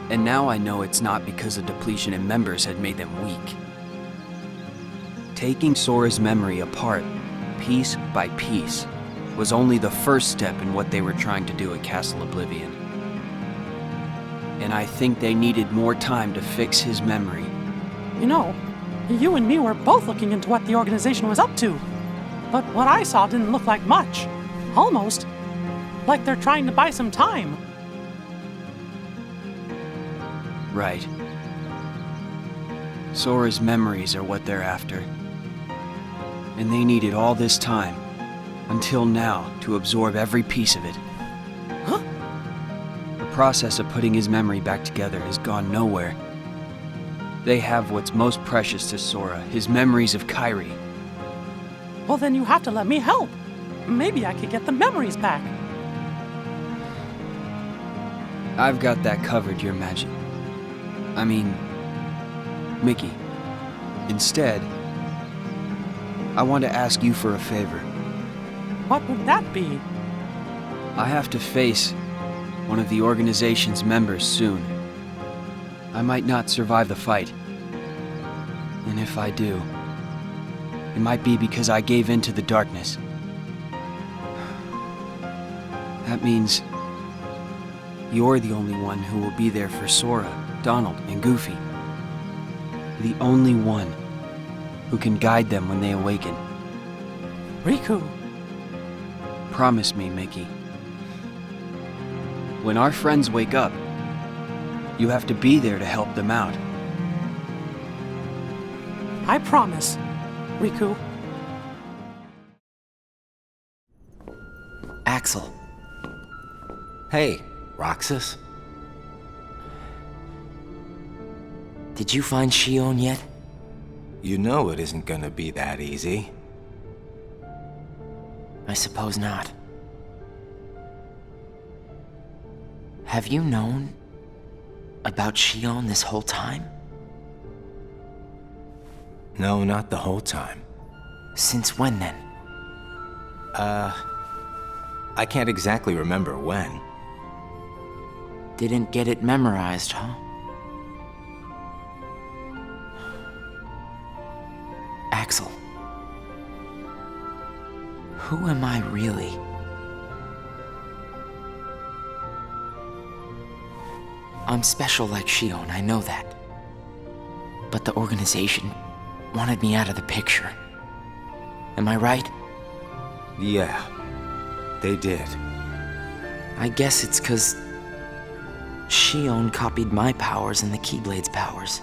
A: And now I know it's not because a depletion in members had made them weak. Taking Sora's memory apart, piece by piece, was only the first step in what they were trying to do at Castle Oblivion. And I think they needed more time to fix his memory.
S: You know, you and me were both looking into what the organization was up to. But what I saw didn't look like much. Almost like they're trying to buy some time.
A: Right. Sora's memories are what they're after. And they needed all this time, until now, to absorb every piece of it.
S: Huh?
A: The process of putting his memory back together has gone nowhere. They have what's most precious to Sora, his memories of Kairi.
S: Well, then you have to let me help. Maybe I could get the memories back.
A: I've got that covered, Your Majesty. I mean, Mickey. Instead, I want to ask you for a favor.
S: What would that be?
A: I have to face one of the organization's members soon. I might not survive the fight. And if I do, it might be because I gave in to the darkness. That means you're the only one who will be there for Sora, Donald, and Goofy. The only one who can guide them when they awaken.
S: Riku.
A: Promise me, Mickey. When our friends wake up, you have to be there to help them out.
S: I promise, Riku.
F: Axel.
H: Hey, Roxas.
F: Did you find Xion yet?
H: You know it isn't gonna be that easy.
F: I suppose not. Have you known about Xion this whole time?
H: No, not the whole time.
F: Since when then?
H: I can't exactly remember when.
F: Didn't get it memorized, huh? Axel. Who am I really? I'm special like Xion, I know that. But the organization wanted me out of the picture. Am I right?
H: Yeah, they did.
F: I guess it's 'cause Xion copied my powers and the Keyblade's powers.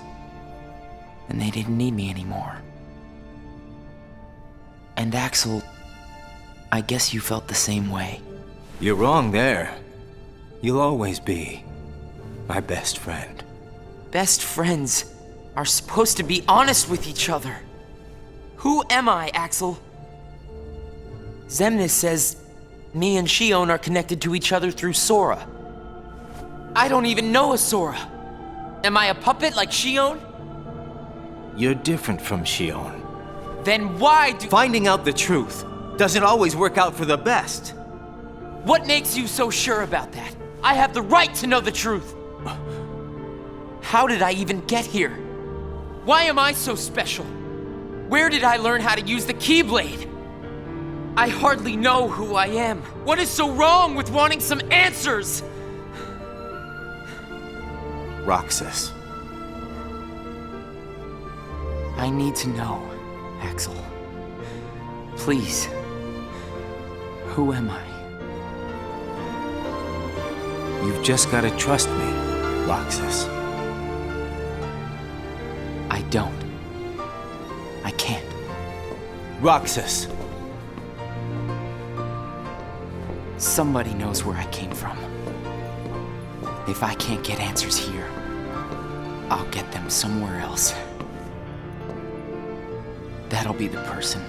F: And they didn't need me anymore. And Axel, I guess you felt the same way.
H: You're wrong there. You'll always be my best friend.
F: Best friends are supposed to be honest with each other. Who am I, Axel? Xemnas says me and Xion are connected to each other through Sora. I don't even know a Sora. Am I a puppet like Xion?
H: You're different from Xion.
F: Then why do—
H: Finding out the truth doesn't always work out for the best.
F: What makes you so sure about that? I have the right to know the truth. How did I even get here? Why am I so special? Where did I learn how to use the Keyblade? I hardly know who I am. What is so wrong with wanting some answers?
H: Roxas.
F: I need to know, Axel. Please. Who am I?
H: You've just gotta trust me, Roxas.
F: I don't. I can't.
H: Roxas!
F: Somebody knows where I came from. If I can't get answers here, I'll get them somewhere else. That'll be the person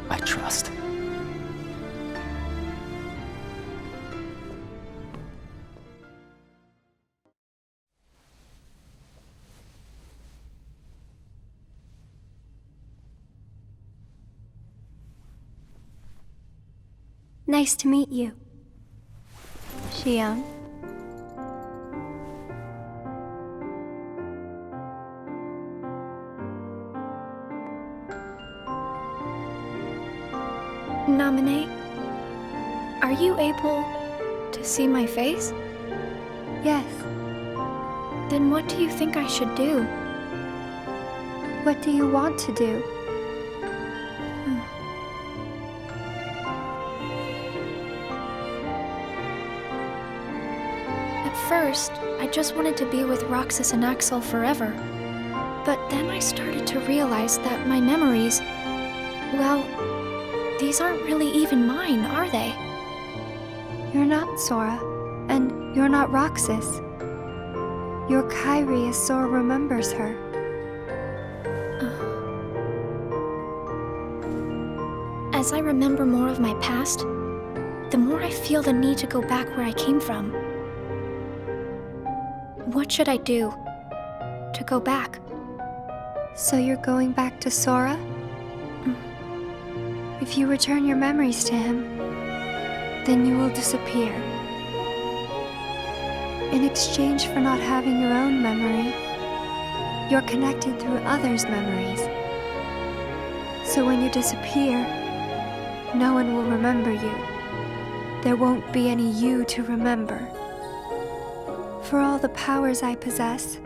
F: I trust.
B: Nice to meet you, Xion.
K: Naminé, are you able to see my face?
B: Yes.
K: Then what do you think I should do?
B: What do you want to do?
K: At first, I just wanted to be with Roxas and Axel forever. But then I started to realize that my memories, well, these aren't really even mine, are they?
B: You're not Sora, and you're not Roxas. You're Kairi as Sora remembers her.
K: As I remember more of my past, the more I feel the need to go back where I came from. What should I do to go back?
B: So you're going back to Sora? If you return your memories to him, then you will disappear. In exchange for not having your own memory, you're connected through others' memories. So when you disappear, no one will remember you. There won't be any you to remember. For all the powers I possess,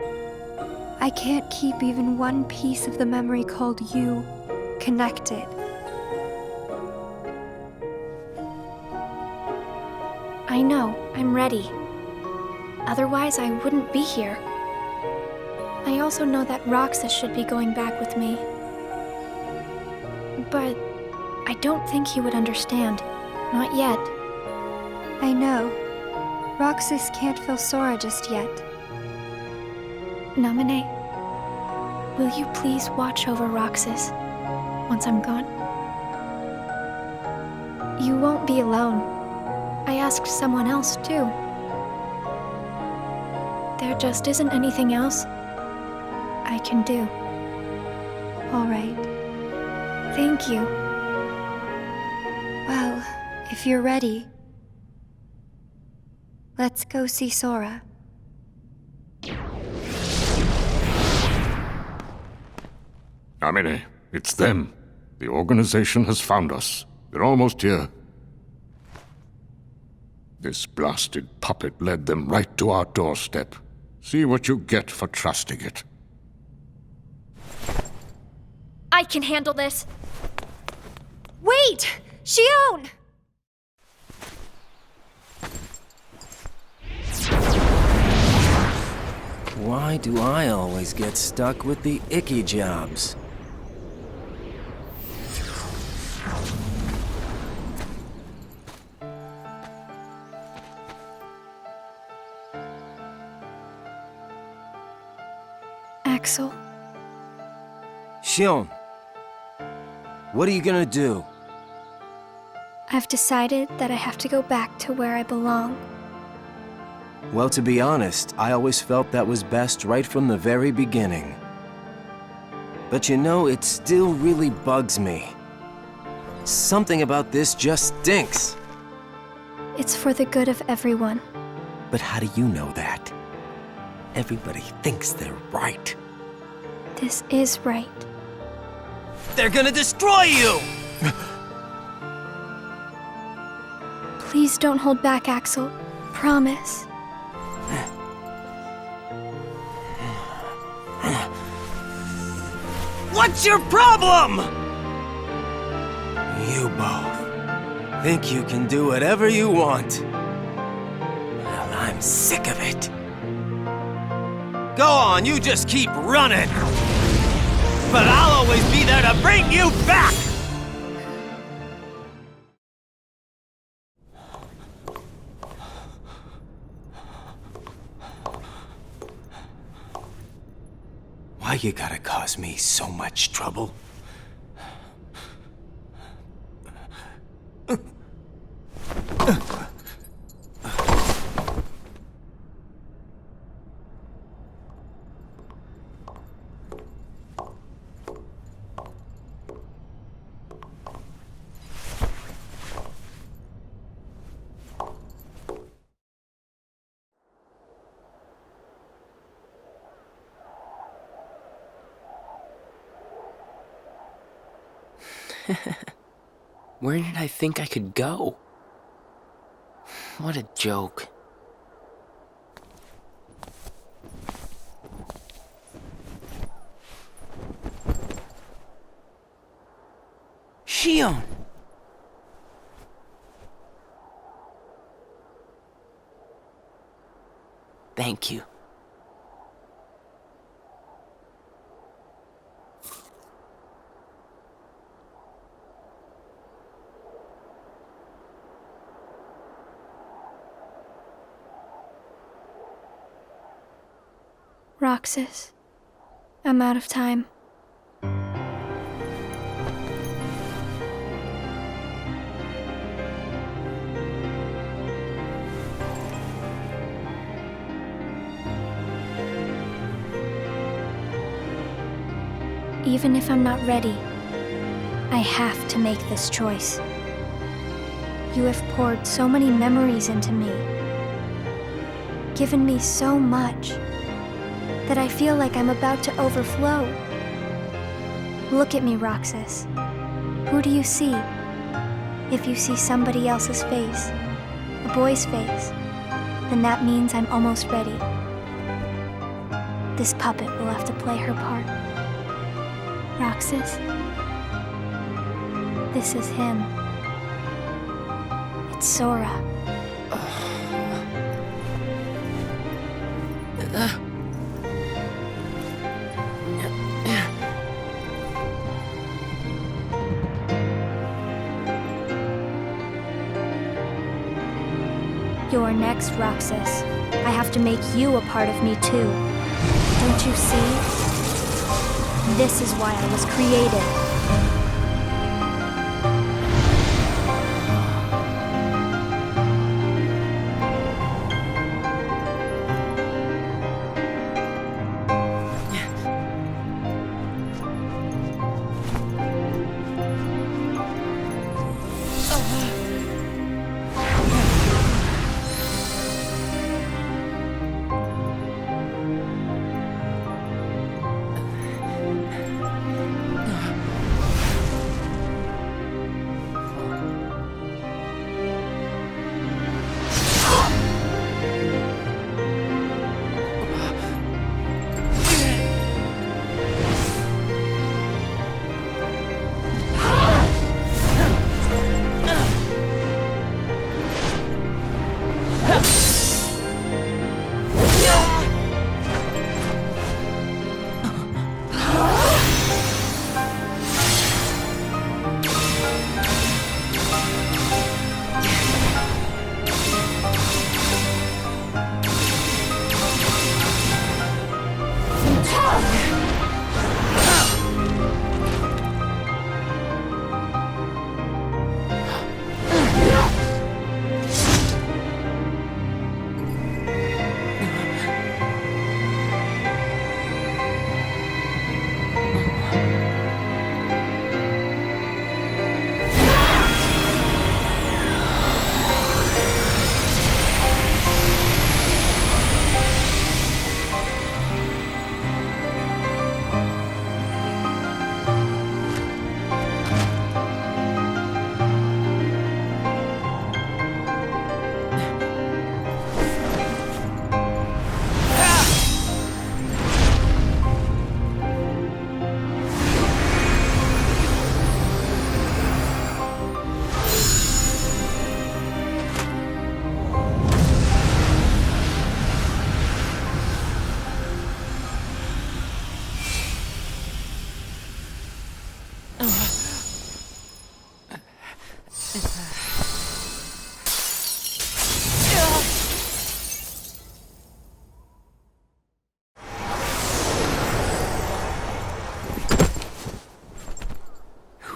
B: I can't keep even one piece of the memory called you connected.
K: I know, I'm ready. Otherwise, I wouldn't be here. I also know that Roxas should be going back with me. But I don't think he would understand. Not yet.
B: I know. Roxas can't feel Sora just yet.
K: Naminé, will you please watch over Roxas once I'm gone? You won't be alone. I asked someone else, too. There just isn't anything else I can do.
B: All right.
K: Thank you.
B: Well, if you're ready, let's go see Sora.
E: Naminé, it's them. The organization has found us. They're almost here. This blasted puppet led them right to our doorstep. See what you get for trusting it.
L: I can handle this. Wait! Xion!
H: Why do I always get stuck with the icky jobs?
K: Axel,
H: Xion, what are you gonna do?
K: I've decided that I have to go back to where I belong.
O: Well, to be honest, I always felt that was best right from the very beginning.
H: But you know, it still really bugs me. Something about this just stinks.
K: It's for the good of everyone.
H: But how do you know that? Everybody thinks they're right.
K: This is right.
H: They're gonna destroy you!
K: Please don't hold back, Axel. Promise.
H: What's your problem? You both think you can do whatever you want. Well, I'm sick of it. Go on, you just keep running. But I'll always be there to bring you back! Why you gotta cause me so much trouble?
F: Where did I think I could go? What a joke. Xion! Thank you.
K: Roxas, I'm out of time. Even if I'm not ready, I have to make this choice. You have poured so many memories into me, given me so much, that I feel like I'm about to overflow. Look at me, Roxas. Who do you see? If you see somebody else's face, a boy's face, then that means I'm almost ready. This puppet will have to play her part. Roxas, this is him. It's Sora. You're next, Roxas. I have to make you a part of me too. Don't you see? This is why I was created.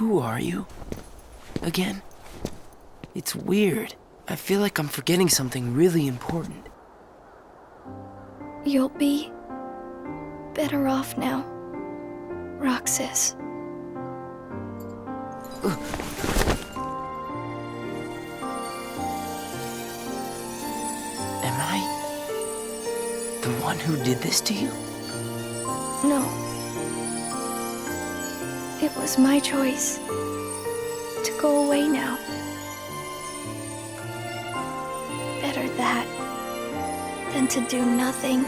F: Who are you? Again? It's weird. I feel like I'm forgetting something really important.
K: You'll be better off now, Roxas.
F: Am I the one who did this to you?
K: No. It was my choice to go away now. Better that than to do nothing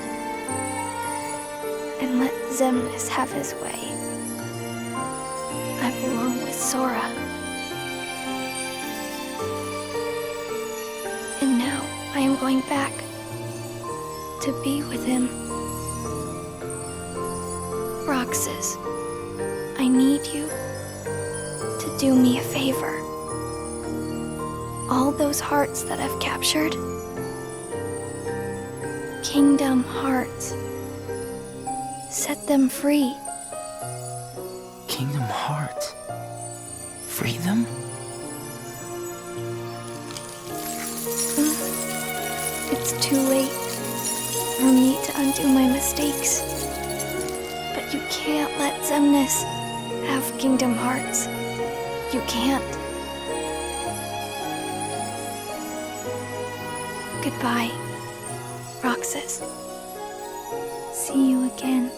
K: and let Xemnas have his way. I belong with Sora. And now I am going back to be with him. Roxas, I need you to do me a favor. All those hearts that I've captured, Kingdom Hearts, set them free.
F: Kingdom Hearts? Free them?
K: It's too late for me to undo my mistakes. But you can't let Xemnas have Kingdom Hearts. You can't. Goodbye, Roxas. See you again.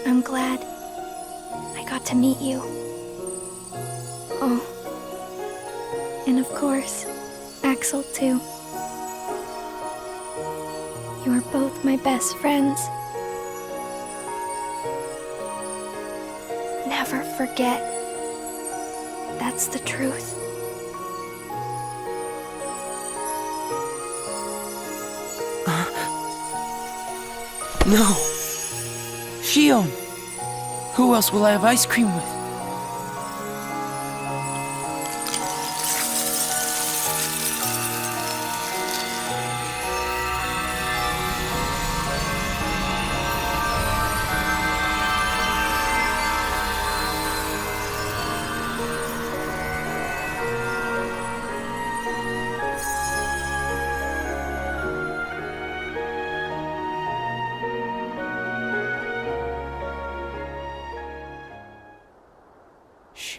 K: I'm glad I got to meet you. Oh, and of course, Axel too. You are both my best friends. Never forget. That's the truth.
F: No! Xion! Who else will I have ice cream with?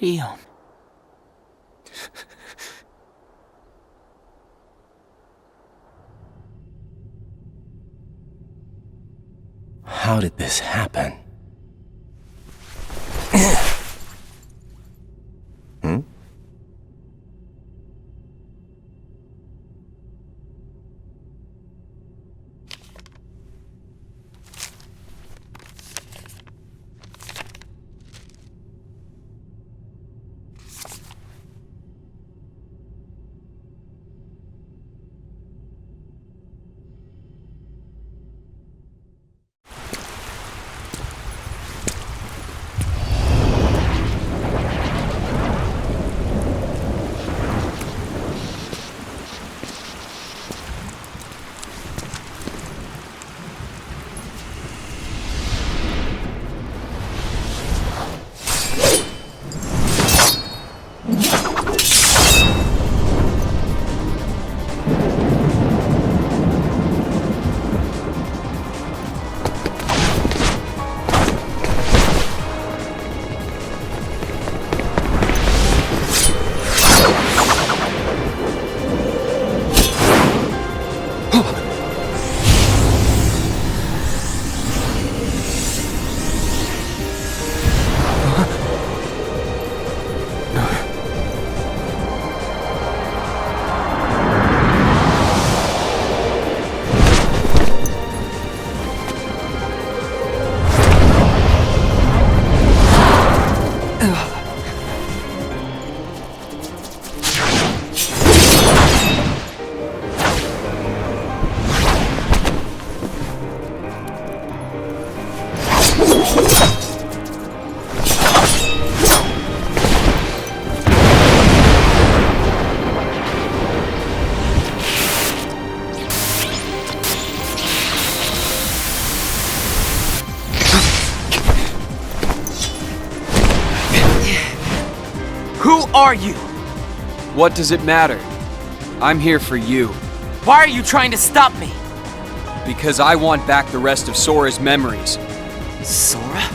F: Xion.
H: How did this happen? Hmm?
F: Who are you?
A: What does it matter? I'm here for you.
F: Why are you trying to stop me?
A: Because I want back the rest of Sora's memories.
F: Sora?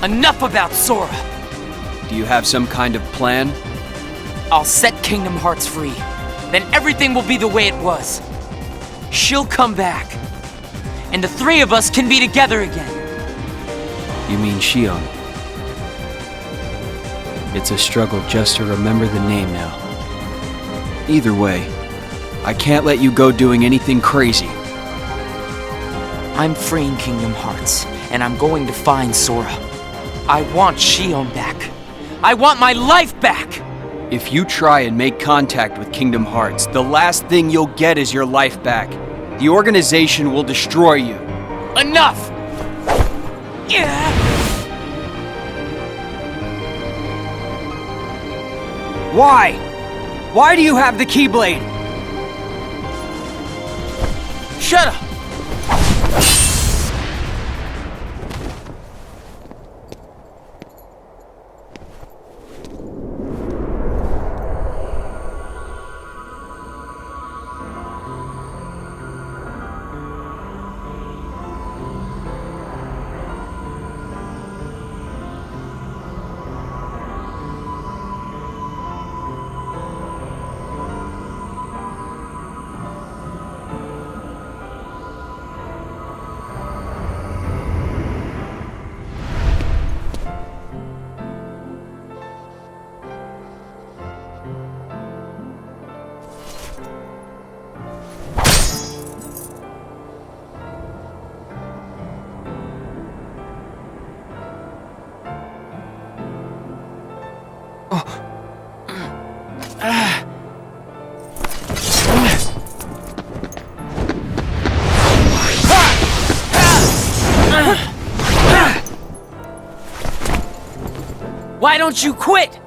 F: Enough about Sora!
A: Do you have some kind of plan?
F: I'll set Kingdom Hearts free. Then everything will be the way it was. She'll come back. And the three of us can be together again.
A: You mean Xion? It's a struggle just to remember the name now. Either way, I can't let you go doing anything crazy.
F: I'm freeing Kingdom Hearts, and I'm going to find Sora. I want Xion back. I want my life back!
A: If you try and make contact with Kingdom Hearts, the last thing you'll get is your life back. The organization will destroy you.
F: Enough! Yeah!
A: Why? Why do you have the Keyblade?
F: Shut up! Why don't you quit?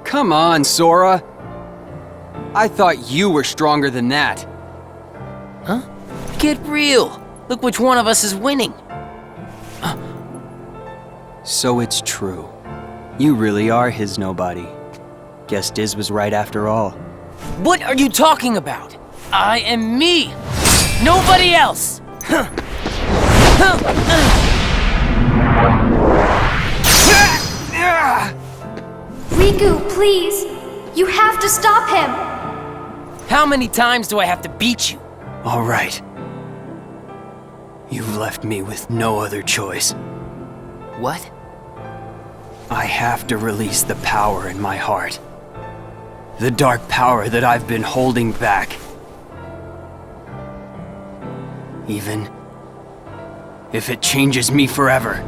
A: Come on, Sora. I thought you were stronger than that.
F: Huh? Get real. Look which one of us is winning.
A: So it's true. You really are his nobody. Guess Diz was right after all.
F: What are you talking about? I am me. Nobody else.
C: Riku, please! You have to stop him!
F: How many times do I have to beat you?
A: All right. You've left me with no other choice.
F: What?
A: I have to release the power in my heart. The dark power that I've been holding back. Even if it changes me forever.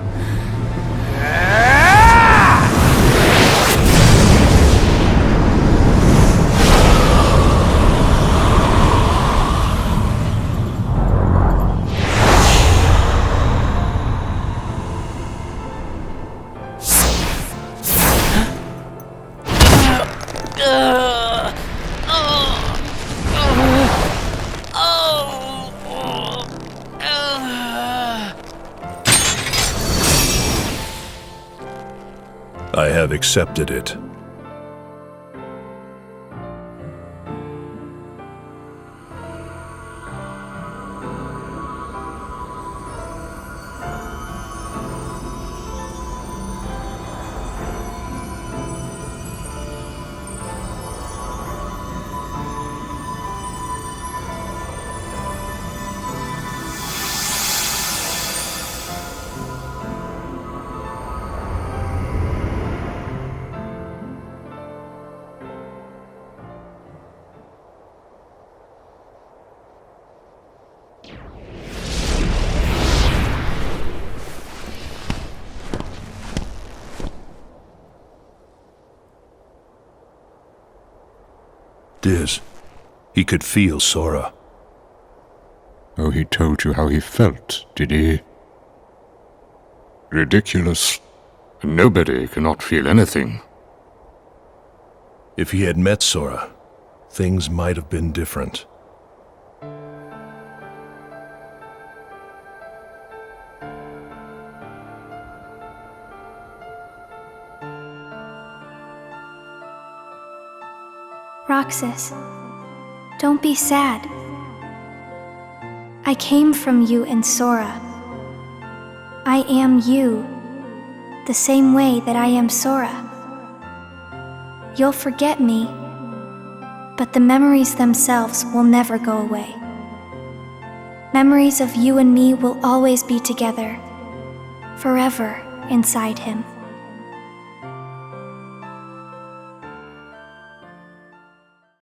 G: I have accepted it. Diz, he could feel Sora.
E: Oh, he told you how he felt, did he? Ridiculous. Nobody cannot feel anything.
G: If he had met Sora, things might have been different.
K: Roxas, don't be sad. I came from you and Sora. I am you, the same way that I am Sora. You'll forget me, but the memories themselves will never go away. Memories of you and me will always be together, forever inside him.